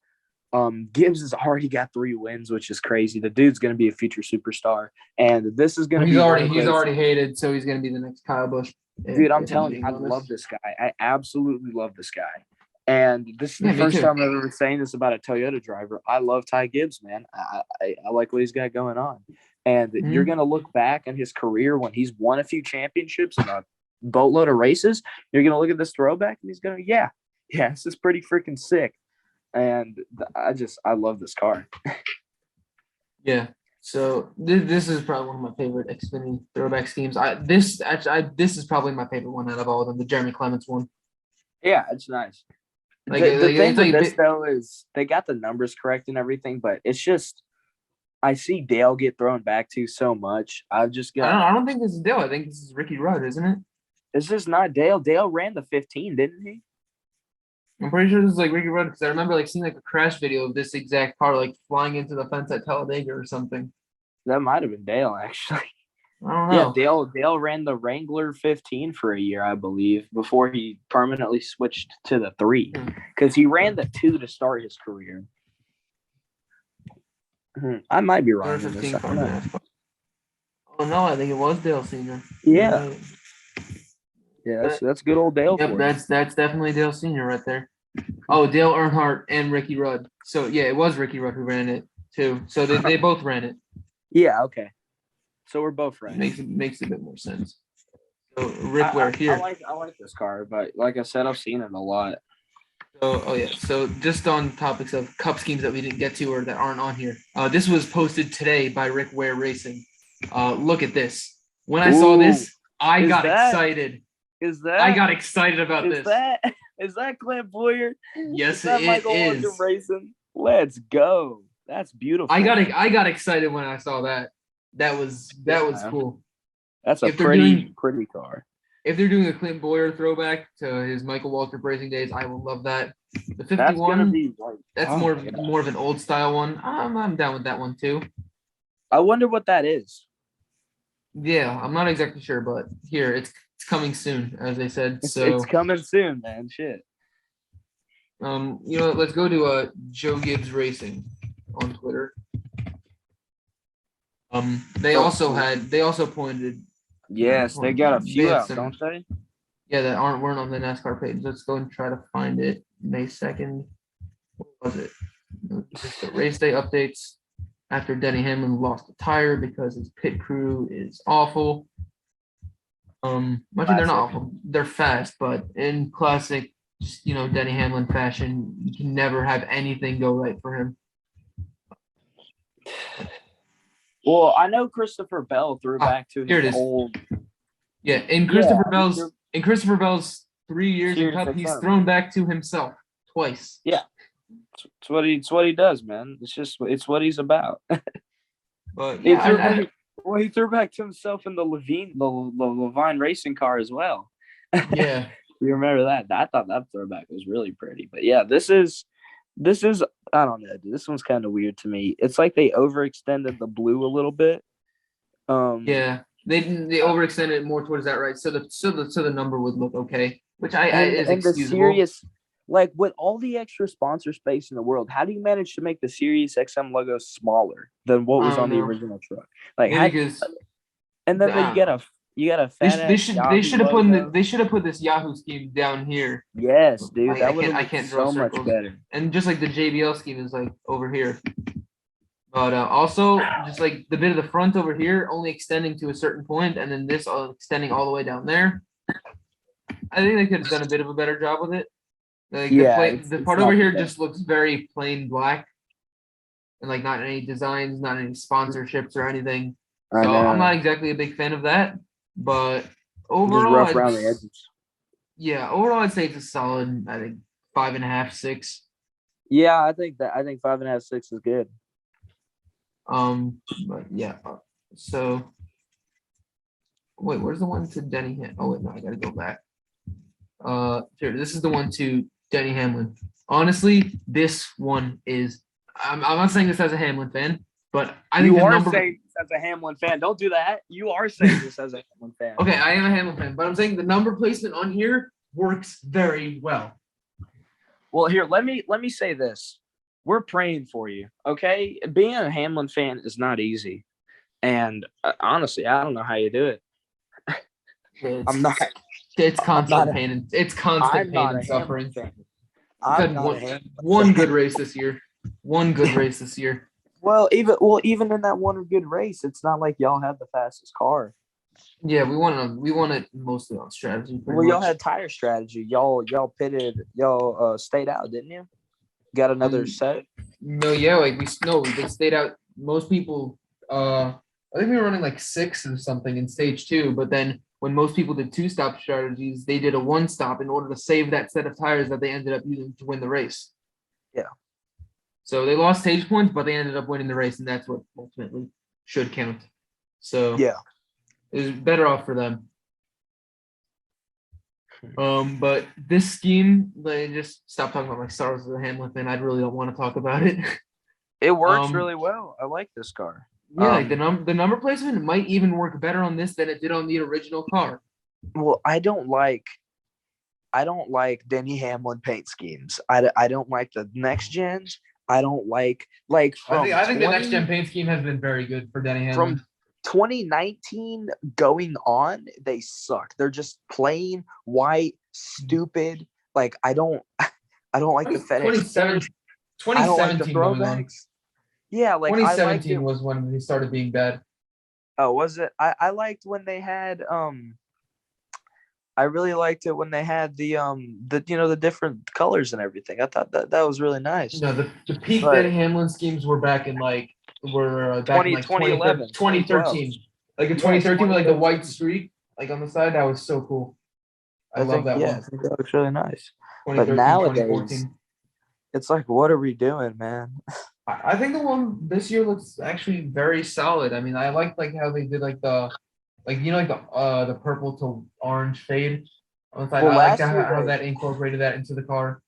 Gibbs has already got 3 wins, which is crazy. The dude's going to be a future superstar, and this is going to be. He's already hated, so he's going to be the next Kyle Busch. Dude, I'm telling you, I love this guy. I absolutely love this guy. And this is the first time I've ever saying this about a Toyota driver. I love Ty Gibbs, man. I like what he's got going on. And you're going to look back on his career when he's won a few championships and a boatload of races. You're going to look at this throwback and he's going to, yeah, this is pretty freaking sick. And I love this car. Yeah. So this is probably one of my favorite Xfinity throwback schemes. This is probably my favorite one out of all of them, the Jeremy Clements one. Yeah, it's nice. The thing with this though is they got the numbers correct and everything, but it's just I see Dale get thrown back to so much. I don't think this is Dale. I think this is Ricky Rudd, isn't it? This is not Dale. Dale ran the 15, didn't he? I'm pretty sure this is like Ricky Rudd because I remember like seeing like a crash video of this exact car like flying into the fence at Talladega or something. That might have been Dale, actually. I don't Yeah, know. Dale ran the Wrangler 15 for a year, I believe, before he permanently switched to the 3. Hmm. Because he ran the 2 to start his career. I might be Number wrong in this. 15 I car don't know. NASCAR. Oh no, I think it was Dale Senior. Yeah, Right. yeah, that's good old Dale Yep, for you. that's definitely Dale Senior right there. Oh, Dale Earnhardt and Ricky Rudd. So yeah, it was Ricky Rudd who ran it too. So they both ran it. Yeah, okay. So we're both right. Makes a bit more sense. So Rick Ware I here. like this car, but like I said, I've seen it a lot. So just on topics of cup schemes that we didn't get to or that aren't on here. This was posted today by Rick Ware Racing. Look at this. When I saw this, I got excited. Is I that got excited about is this. that is that Clint Boyer? Yes, Is that it Michael is. Walker Racing? Let's go. That's beautiful. I got excited when I saw that. That was cool. That's a If they're pretty car. If they're doing a Clint Boyer throwback to his Michael Walker Racing days, I will love that. The 51, That's gonna be like, that's more of an old style one. I'm down with that one too. I wonder what that is. Yeah, I'm not exactly sure, but here it's coming soon, as they said. It's coming soon, man. Shit. Let's go to Joe Gibbs Racing on Twitter. They also pointed. Yes, they got a few out, some, don't they? Yeah, that weren't on the NASCAR page. Let's go and try to find it. May 2nd. What was it? Just the race day updates after Denny Hamlin lost a tire because his pit crew is awful. Actually, they're not awful. They're fast, but in classic, Denny Hamlin fashion, you can never have anything go right for him. Well, I know Christopher Bell threw back to his old. Yeah, in Christopher Bell's 3 years in Cup, he's thrown back to himself twice. Yeah, it's what he does, man. It's what he's about. But yeah, he threw back to himself in the Levine racing car as well. Yeah, you remember that? I thought that throwback was really pretty. But yeah, this is I don't know, dude. This one's kind of weird to me. It's like they overextended the blue a little bit. Yeah, they overextended it more towards that, right? So the number would look okay, which is excusable. The Sirius, like with all the extra sponsor space in the world, how do you manage to make the Sirius XM logo smaller than what was on the original truck? Like, and then you got a fat they should have put this Yahoo scheme down here. Yes, dude, that would have been so much better. And just like the JBL scheme is like over here. But also, just like the bit of the front over here, only extending to a certain point, and then this extending all the way down there. I think they could have done a bit of a better job with it. Like the part over here just looks very plain black, and like not any designs, not any sponsorships or anything. So I'm not exactly a big fan of that. But overall, rough around the edges. Yeah, overall, I'd say it's a solid. I think 5.5, 6. Yeah, I think 5.5, 6 is good. But yeah. So, wait, where's the one to Denny Hamlin? Oh wait, no, I gotta go back. Here, this is the one to Denny Hamlin. Honestly, this one is. I'm not saying this as a Hamlin fan, but I think saying this as a Hamlin fan. Don't do that. You are saying this as a Hamlin fan. Okay, I am a Hamlin fan, but I'm saying the number placement on here works very well. Well, here, let me say this. We're praying for you, okay? Being a Hamlin fan is not easy, and honestly, I don't know how you do it. I'm not. It's constant pain. It's constant pain and suffering. I've had one good race this year. One good race this year. Well, even in that one good race, it's not like y'all had the fastest car. Yeah, we won it mostly on strategy. Y'all had tire strategy. Y'all pitted. Y'all stayed out, didn't you? Got another set? No, yeah, we stayed out. Most people, I think we were running like 6 or something in stage 2, but then when most people did 2-stop strategies, they did a 1-stop in order to save that set of tires that they ended up using to win the race. Yeah. So they lost stage points, but they ended up winning the race, and that's what ultimately should count. So yeah, it was better off for them. But this scheme, just stop talking about my Star Wars as a Hamlin fan. I really don't want to talk about it. It works really well. I like this car. Yeah, like the number placement might even work better on this than it did on the original car. Well, I don't like Denny Hamlin paint schemes. I don't like the next gens. I don't like from I think the next 20 gen paint scheme has been very good for Denny Hamlin. from 2019 going on, they suck. They're just plain white, stupid. Like I don't like the FedEx. 2017 I don't like the going on. throwbacks. Yeah, like I liked 2017 it. was when he started being bad. Oh, was it? I liked when they had I really liked it when they had the different colors and everything. I thought that was really nice. No, the peak But Denny Hamlin schemes were back in like 2011, 2013. Like in Yes, 2013 with like the white 2013. streak like on the side. That was so cool. I love that I one. think that looks really nice. But 2013, nowadays, 2014. it's like, what are we doing, man? I think the one this year looks actually very solid. I mean, I like how they did like the purple to orange fade on the side. Well, I like how that incorporated that into the car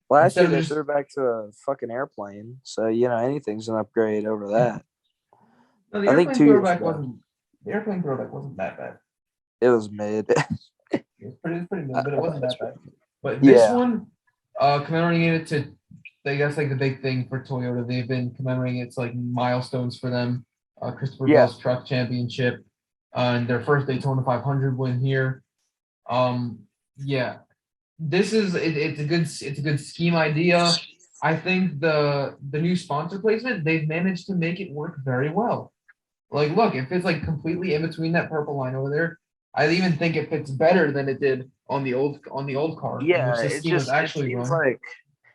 last instead year of they just threw back to a fucking airplane, so anything's an upgrade over that. no, I think 2 years ago the airplane throwback wasn't that bad. it was mid. It was pretty good, but it wasn't that bad. But this Yeah, one, commemorating it to, I guess like the big thing for Toyota, they've been commemorating it's like milestones for them. Christopher yeah, Bell's truck championship, and their first Daytona 500 win here. Yeah, this is it's a good scheme idea. I think the new sponsor placement they've managed to make it work very well. Like, look, it fits like completely in between that purple line over there. I even think it fits better than it did on the old car, in yeah. which this scheme was It actually run.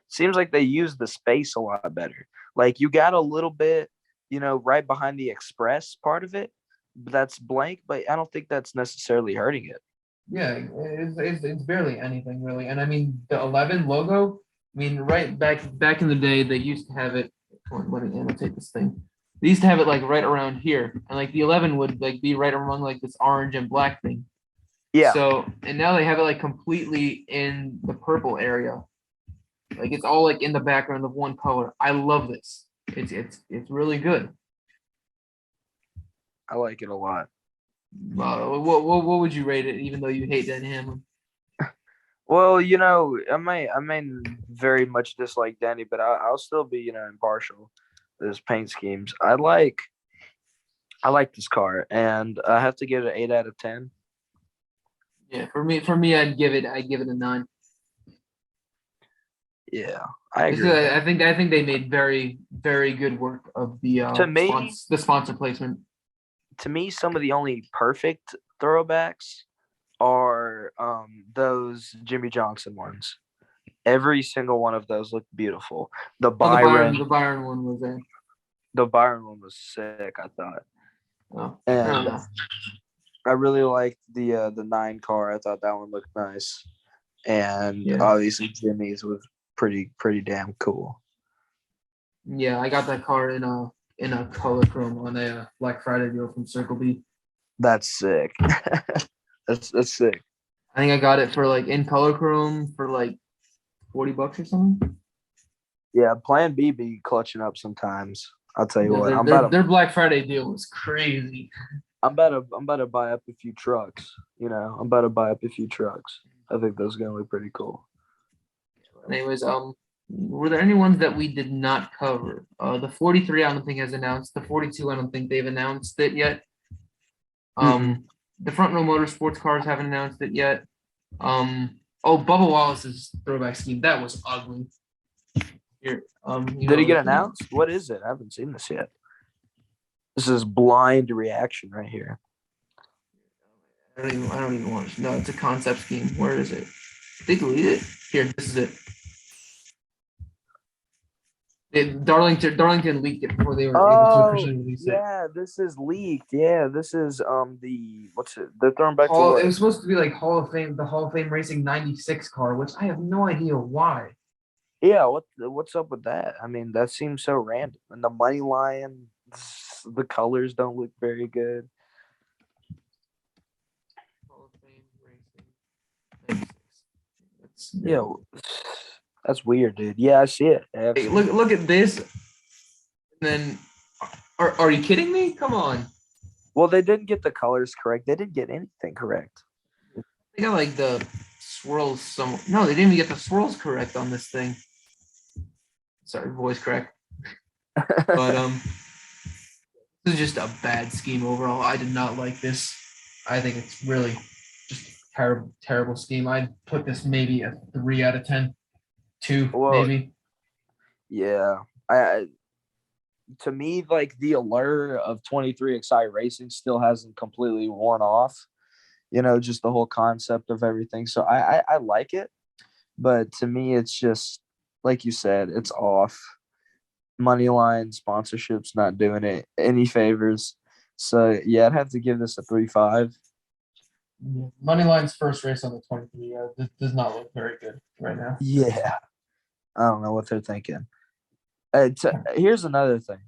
seems like they use the space a lot better. Like you got a little bit, right behind the express part of it, but that's blank. But I don't think that's necessarily hurting it. Yeah, it's barely anything really. And I mean the 11 logo, I mean right back in the day they used to have it. Let me annotate this thing. They used to have it like right around here. And like the 11 would like be right among like this orange and black thing. Yeah, So and now they have it like completely in the purple area. Like it's all like in the background of one color. I love this. It's really good. I like it a lot. What would you rate it? Even though you hate Dan Hamlin. Well, I may very much dislike Danny, but I'll still be, impartial. There's paint schemes. I like this car, and I have to give it an 8 out of 10. Yeah, for me, I'd give it a 9. Yeah, I agree. With that. I think they made very very good work of To me, the sponsor placement. To me, some of the only perfect throwbacks are those Jimmy Johnson ones. Every single one of those looked beautiful. The Byron one was there. The Byron one was sick, I thought. Oh, And I really liked the 9 car. I thought that one looked nice. And obviously Jimmy's was pretty damn cool. Yeah, I got that car in a color chrome on a Black Friday deal from Circle B. That's sick. that's sick. I think I got it for like in color chrome for like $40 or something. Yeah, Plan B be clutching up sometimes. I'll tell you what. Their Black Friday deal was crazy. I'm about to buy up a few trucks. I'm about to buy up a few trucks. I think those are gonna look pretty cool. Anyways, were there any ones that we did not cover? The 43 I don't think has announced. The 42 I don't think they've announced it yet. The Front Row Motorsports cars haven't announced it yet. Bubba Wallace's throwback scheme, that was ugly. Here, did he get announced? What is it? I haven't seen this yet. This is blind reaction right here. I don't even want to. No, it's a concept scheme. Where is it? They deleted it. Here, this is it. Darlington leaked it before they were able to officially release it. Yeah, this is leaked. Yeah, this is what's it? They're throwing back it to was supposed to be like Hall of Fame Racing 96 car, which I have no idea why. Yeah, what's up with that? I mean, that seems so random. And the money line, the colors don't look very good. Hall of Fame Racing 96. Yeah, that's weird, dude. Yeah, I see it. Hey, look at this. And then Are you kidding me? Come on. Well, they didn't get the colors correct. They didn't get anything correct. They got like the swirls some. No, they didn't even get the swirls correct on this thing. Sorry, voice crack. But this is just a bad scheme overall. I did not like this. I think it's really just terrible, terrible scheme. I'd put this maybe a 3 out of 10. 2 Well, maybe. yeah. I to me, like the allure of 23XI racing still hasn't completely worn off. Just the whole concept of everything. So I like it, but to me, it's just like you said, it's off. Moneyline sponsorships not doing it any favors. So yeah, I'd have to give this a 3.5. Moneyline's first race on the 23 does not look very good right now. Yeah, I don't know what they're thinking. Here's another thing.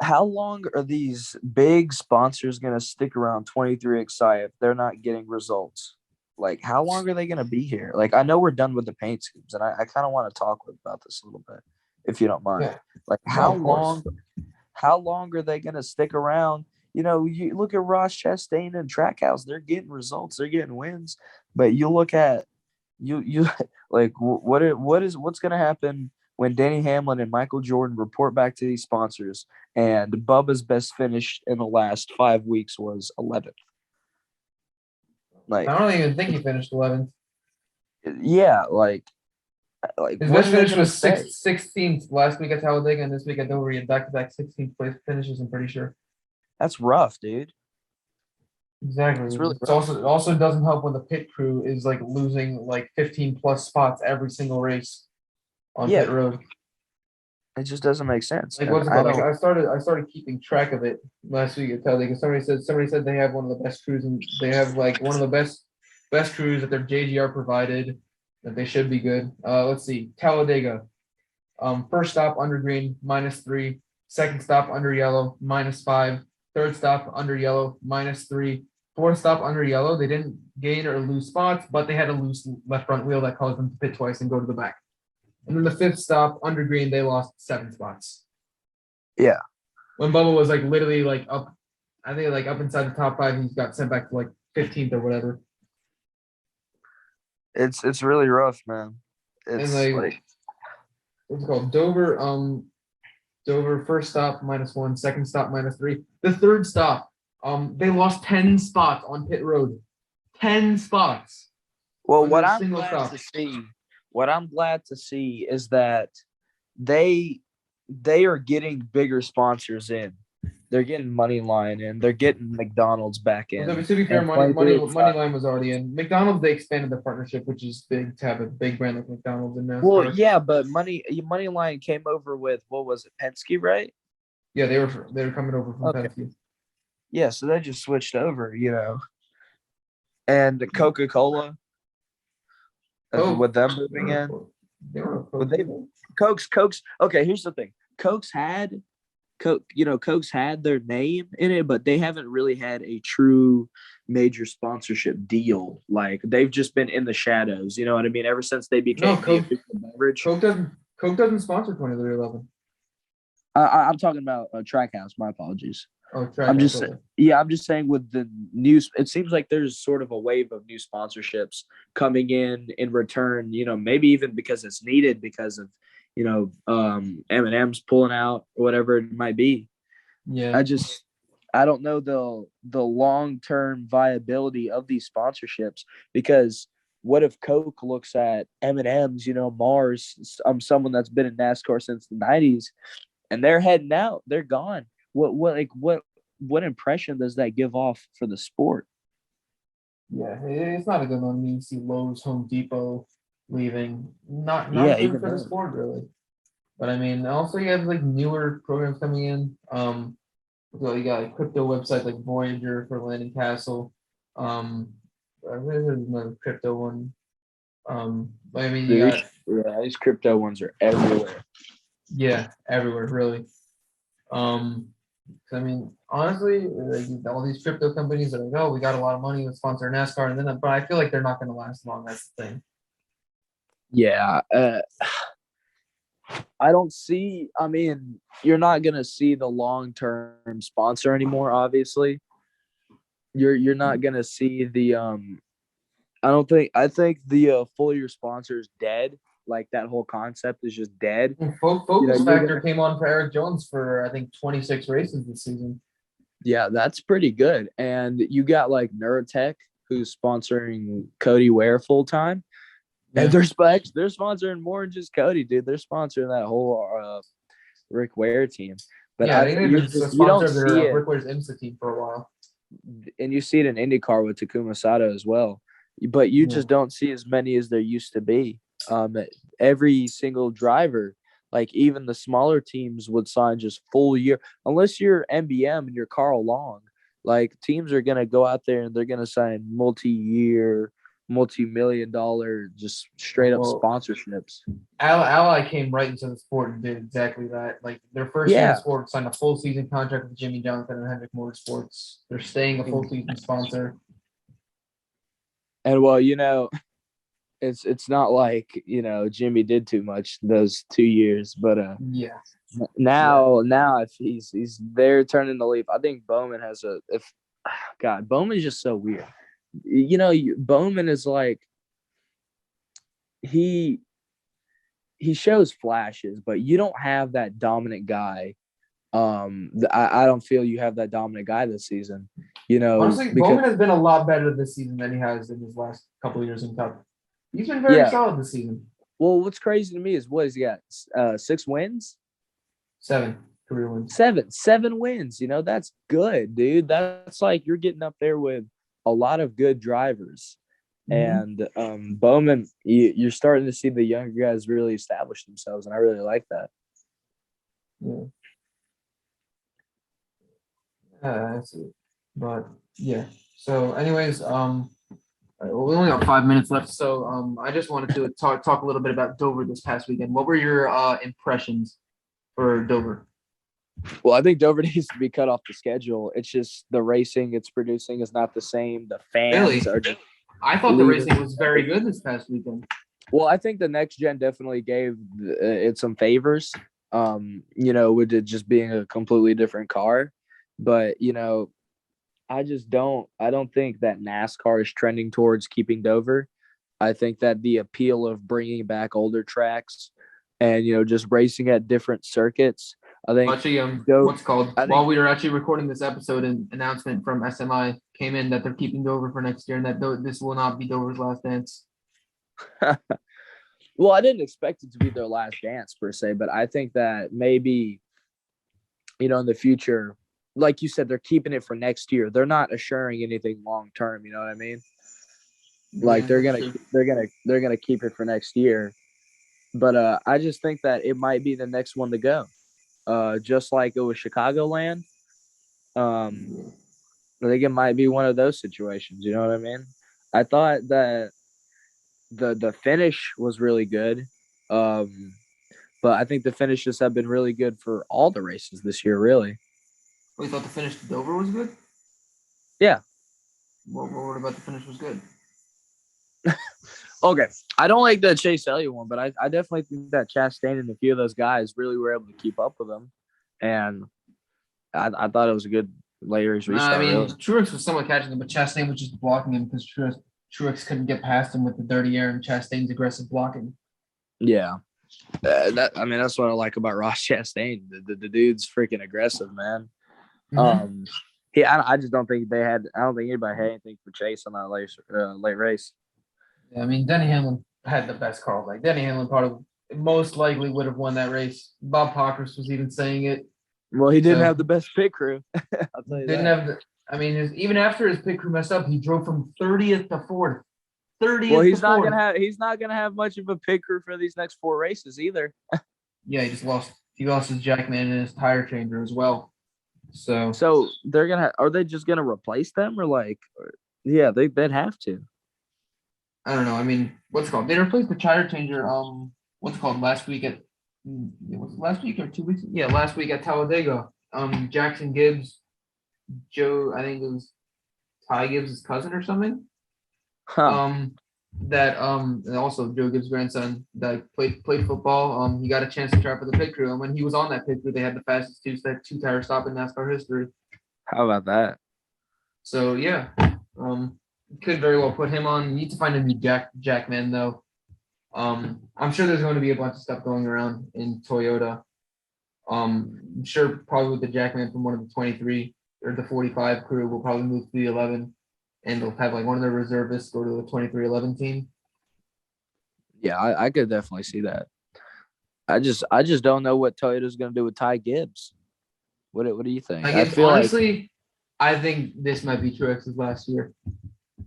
How long are these big sponsors going to stick around 23XI if they're not getting results? Like, how long are they going to be here? Like, I know we're done with the paint schemes, and I kind of want to talk about this a little bit, if you don't mind. Yeah. Like, how long are they going to stick around? You look at Ross Chastain and Trackhouse; they're getting results, they're getting wins. But you look at you like what's going to happen when Danny Hamlin and Michael Jordan report back to these sponsors, and Bubba's best finish in the last 5 weeks was 11th. Like, I don't even think he finished 11th. yeah, like His what best are they finish gonna was say? 16th last week at Talladega, and this week at Dover. He had back-to-back 16th place finishes, I'm pretty sure. That's rough, dude. Exactly. It's really It also doesn't help when the pit crew is like losing like 15 plus spots every single race on pit road. It just doesn't make sense. Like And what's it called? Like I started keeping track of it last week at Talladega. Somebody said they have one of the best crews, and they have like one of the best crews that their JGR provided, that they should be good. Let's see. Talladega. First stop under green, -3. Second stop under yellow, -5. Third stop under yellow, -3. Fourth stop under yellow, they didn't gain or lose spots, but they had a loose left front wheel that caused them to pit twice and go to the back. And then the fifth stop under green, they lost 7 spots. Yeah. When Bubba was like literally like up, I think like up inside the top 5, he got sent back to like 15th or whatever. It's really rough, man. It's and like what's it called? Dover first stop -1, second stop -3. The third stop, they lost 10 spots on pit road. 10 spots. Well, what I'm glad to see is that they are getting bigger sponsors in. They're getting Moneyline in. They're getting McDonald's back in. Well, to be fair, Moneyline was already in. McDonald's, they expanded the partnership, which is big to have a big brand like McDonald's in NASCAR. Well, yeah, but Moneyline came over with, what was it, Penske, right? Yeah, they were coming over from Penske. Yeah, so they just switched over, And Coca-Cola, with them moving in. Coke's. Okay, here's the thing. Coke's had their name in it, but they haven't really had a true major sponsorship deal. Like, they've just been in the shadows. You know what I mean? Ever since they became beverage. Coke doesn't sponsor 2311. I'm talking about Trackhouse. My apologies. Oh, Trackhouse. I'm just saying with the news, it seems like there's sort of a wave of new sponsorships coming in return. Maybe even because it's needed because of M&M's pulling out or whatever it might be. Yeah. I don't know the long-term viability of these sponsorships, because what if Coke looks at M&M's, Mars, someone that's been in NASCAR since the 90s, and they're heading out, they're gone. What impression does that give off for the sport? Yeah, it's not a good one. You see Lowe's, Home Depot leaving. Not good for the sport, really. But I mean, also you have like newer programs coming in. So you got like crypto websites like Voyager for Landing Castle. There's another crypto one. But I mean, these crypto ones are everywhere. Yeah, everywhere, really. I mean, honestly, like, all these crypto companies are like, oh, we got a lot of money to sponsor NASCAR, and then, but I feel like they're not going to last long. That's the thing. Yeah, I don't see. I mean, you're not gonna see the long-term sponsor anymore. Obviously, you're not gonna see the. I don't think. I think the full year sponsor is dead. Like that whole concept is just dead. Focus You're Factor gonna. came on for Eric Jones for I think 26 races this season. Yeah, that's pretty good. And you got like Neurotech, who's sponsoring Cody Ware full time. And they're sponsoring more than just Cody, dude. They're sponsoring that whole Rick Ware team. But Yeah, I think they've been a you don't sponsor of see their it, Rick Ware's IMSA team for a while. and you see it in IndyCar with Takuma Sato as well. But you Yeah. just don't see as many as there used to be. Every single driver, like even the smaller teams, would sign just full year, unless you're MBM and you're Carl Long. Like teams are gonna go out there and they're gonna sign multi-year, multi-million-dollar, just straight up Well, sponsorships. Ally came right into the sport and did exactly that. Like their first year in Yeah, the sport, signed a full season contract with Jimmy Johnson and Hendrick Motorsports. They're staying a full season sponsor. and well, it's not like Jimmy did too much those 2 years, but Yeah. now if he's there turning the leaf, I think Bowman has God, Bowman's just so weird. Bowman is like he shows flashes, but you don't have that dominant guy. I don't feel you have that dominant guy this season. Honestly, because Bowman has been a lot better this season than he has in his last couple of years in Cup. He's been very solid this season. Well, what's crazy to me is what has he got? 6 wins? 7 career wins. 7 wins. That's good, dude. That's like you're getting up there with a lot of good drivers. And Bowman, you're starting to see the younger guys really establish themselves, and I really like that. Yeah. I see. But yeah. So, anyways, we only got 5 minutes left. So, I just wanted to talk a little bit about Dover this past weekend. What were your impressions for Dover? Well, I think Dover needs to be cut off the schedule. It's just the racing it's producing is not the same. The fans are just. I thought the racing was very good this past weekend. Well, I think the next gen definitely gave it some favors, with it just being a completely different car. But, I don't think that NASCAR is trending towards keeping Dover. I think that the appeal of bringing back older tracks and, just racing at different circuits, I think. Actually, while we were actually recording this episode, an announcement from SMI came in that they're keeping Dover for next year and that this will not be Dover's last dance. Well, I didn't expect it to be their last dance per se, but I think that maybe, in the future, like you said, they're keeping it for next year. They're not assuring anything long term. You know what I mean? Like they're gonna keep it for next year. But I just think that it might be the next one to go. Just like it was Chicagoland. I think it might be one of those situations. You know what I mean? I thought that the finish was really good. But I think the finishes have been really good for all the races this year, really. Oh, you thought the finish to Dover was good? Yeah. What about the finish was good? Okay. I don't like the Chase Elliott one, but I definitely think that Chastain and a few of those guys really were able to keep up with them. And I thought it was a good late race restart. Really. Truex was somewhat catching him, but Chastain was just blocking him because Truex couldn't get past him with the dirty air and Chastain's aggressive blocking. Yeah. That's what I like about Ross Chastain. The dude's freaking aggressive, man. I just don't think I don't think anybody had anything for Chase on that late race. Yeah, I mean, Denny Hamlin had the best car. Like Denny Hamlin probably most likely would have won that race. Bob Pockrass was even saying it. Well, he didn't have the best pit crew. I'll tell you even after his pit crew messed up, he drove from 30th to 4th. 30th. Well, he's not gonna have much of a pit crew for these next 4 races either. Yeah, he lost his jackman and his tire changer as well. So are they just gonna replace them yeah, they'd have to. I don't know. I mean, what's it called? They replaced the tire changer. Last week or 2 weeks? Yeah, last week at Talladega. Jackson Gibbs, Joe, I think it was Ty Gibbs' cousin or something. Huh. that and also Joe Gibbs' grandson that played football. He got a chance to try for the pit crew, and when he was on that pit crew, they had the fastest two-tire stop in NASCAR history. How about that? So yeah, could very well put him on. You need to find a new Jackman though. I'm sure there's going to be a bunch of stuff going around in Toyota. I'm sure probably with the Jackman from one of the 23 or the 45 crew will probably move to the 11, and they'll have like one of their reservists go to the 23-11 team. Yeah, I could definitely see that. I just don't know what Toyota's going to do with Ty Gibbs. What do you think? I feel honestly, I think this might be Truex's last year.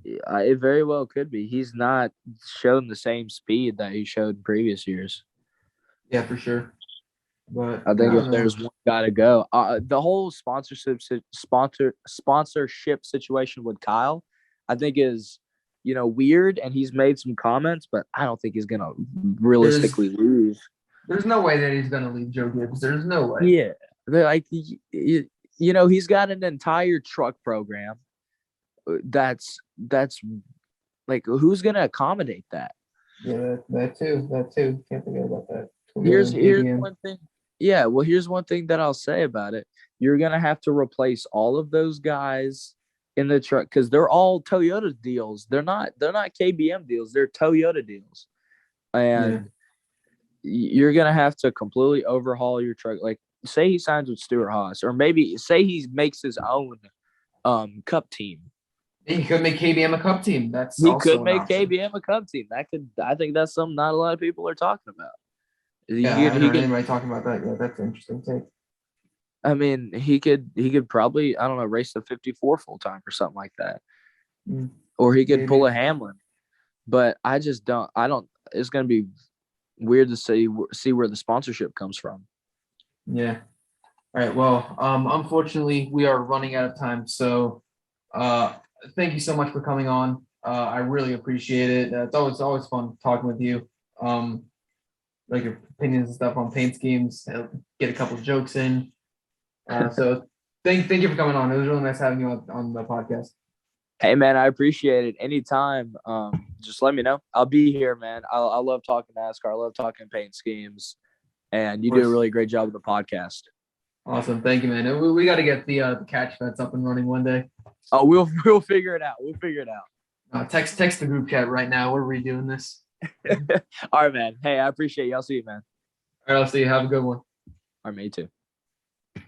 It very well could be. He's not shown the same speed that he showed in previous years. Yeah, for sure. But I think if there's one got to go, the whole sponsorship situation with Kyle, I think is weird, and he's made some comments, but I don't think he's gonna realistically leave. There's no way that he's gonna leave Joe Gibbs. There's no way. Yeah, they're like he's got an entire truck program. That's like, who's gonna accommodate that? Yeah, that too. Can't forget about that. Here's one thing. Yeah, well, here's one thing that I'll say about it. You're gonna have to replace all of those guys in the truck because they're all Toyota deals. They're not KBM deals. They're Toyota deals, and you're gonna have to completely overhaul your truck. Like, say he signs with Stewart Haas, or maybe say he makes his own Cup team. He could make KBM a Cup team. He could make KBM a Cup team. I think that's something not a lot of people are talking about. Yeah, I haven't heard anybody talking about that yet. That's an interesting take. I mean, he could probably, I don't know, race the 54 full time or something like that, or he could pull a Hamlin. But I just don't. It's going to be weird to see where the sponsorship comes from. Yeah. All right. Well, unfortunately, we are running out of time. So, thank you so much for coming on. I really appreciate it. It's always fun talking with you. Like your opinions and stuff on paint schemes, get a couple of jokes in. So thank you for coming on. It was really nice having you on the podcast. Hey man, I appreciate it. Anytime, just let me know. I'll be here, man. I love talking NASCAR. I love talking paint schemes, and you do a really great job with the podcast. Awesome, thank you, man. We got to get the catch fence up and running one day. Oh, we'll figure it out. Text the group chat right now. We're redoing this. All right, man. Hey, I appreciate you. I'll see you, man. All right, I'll see you. Have a good one. All right, me too.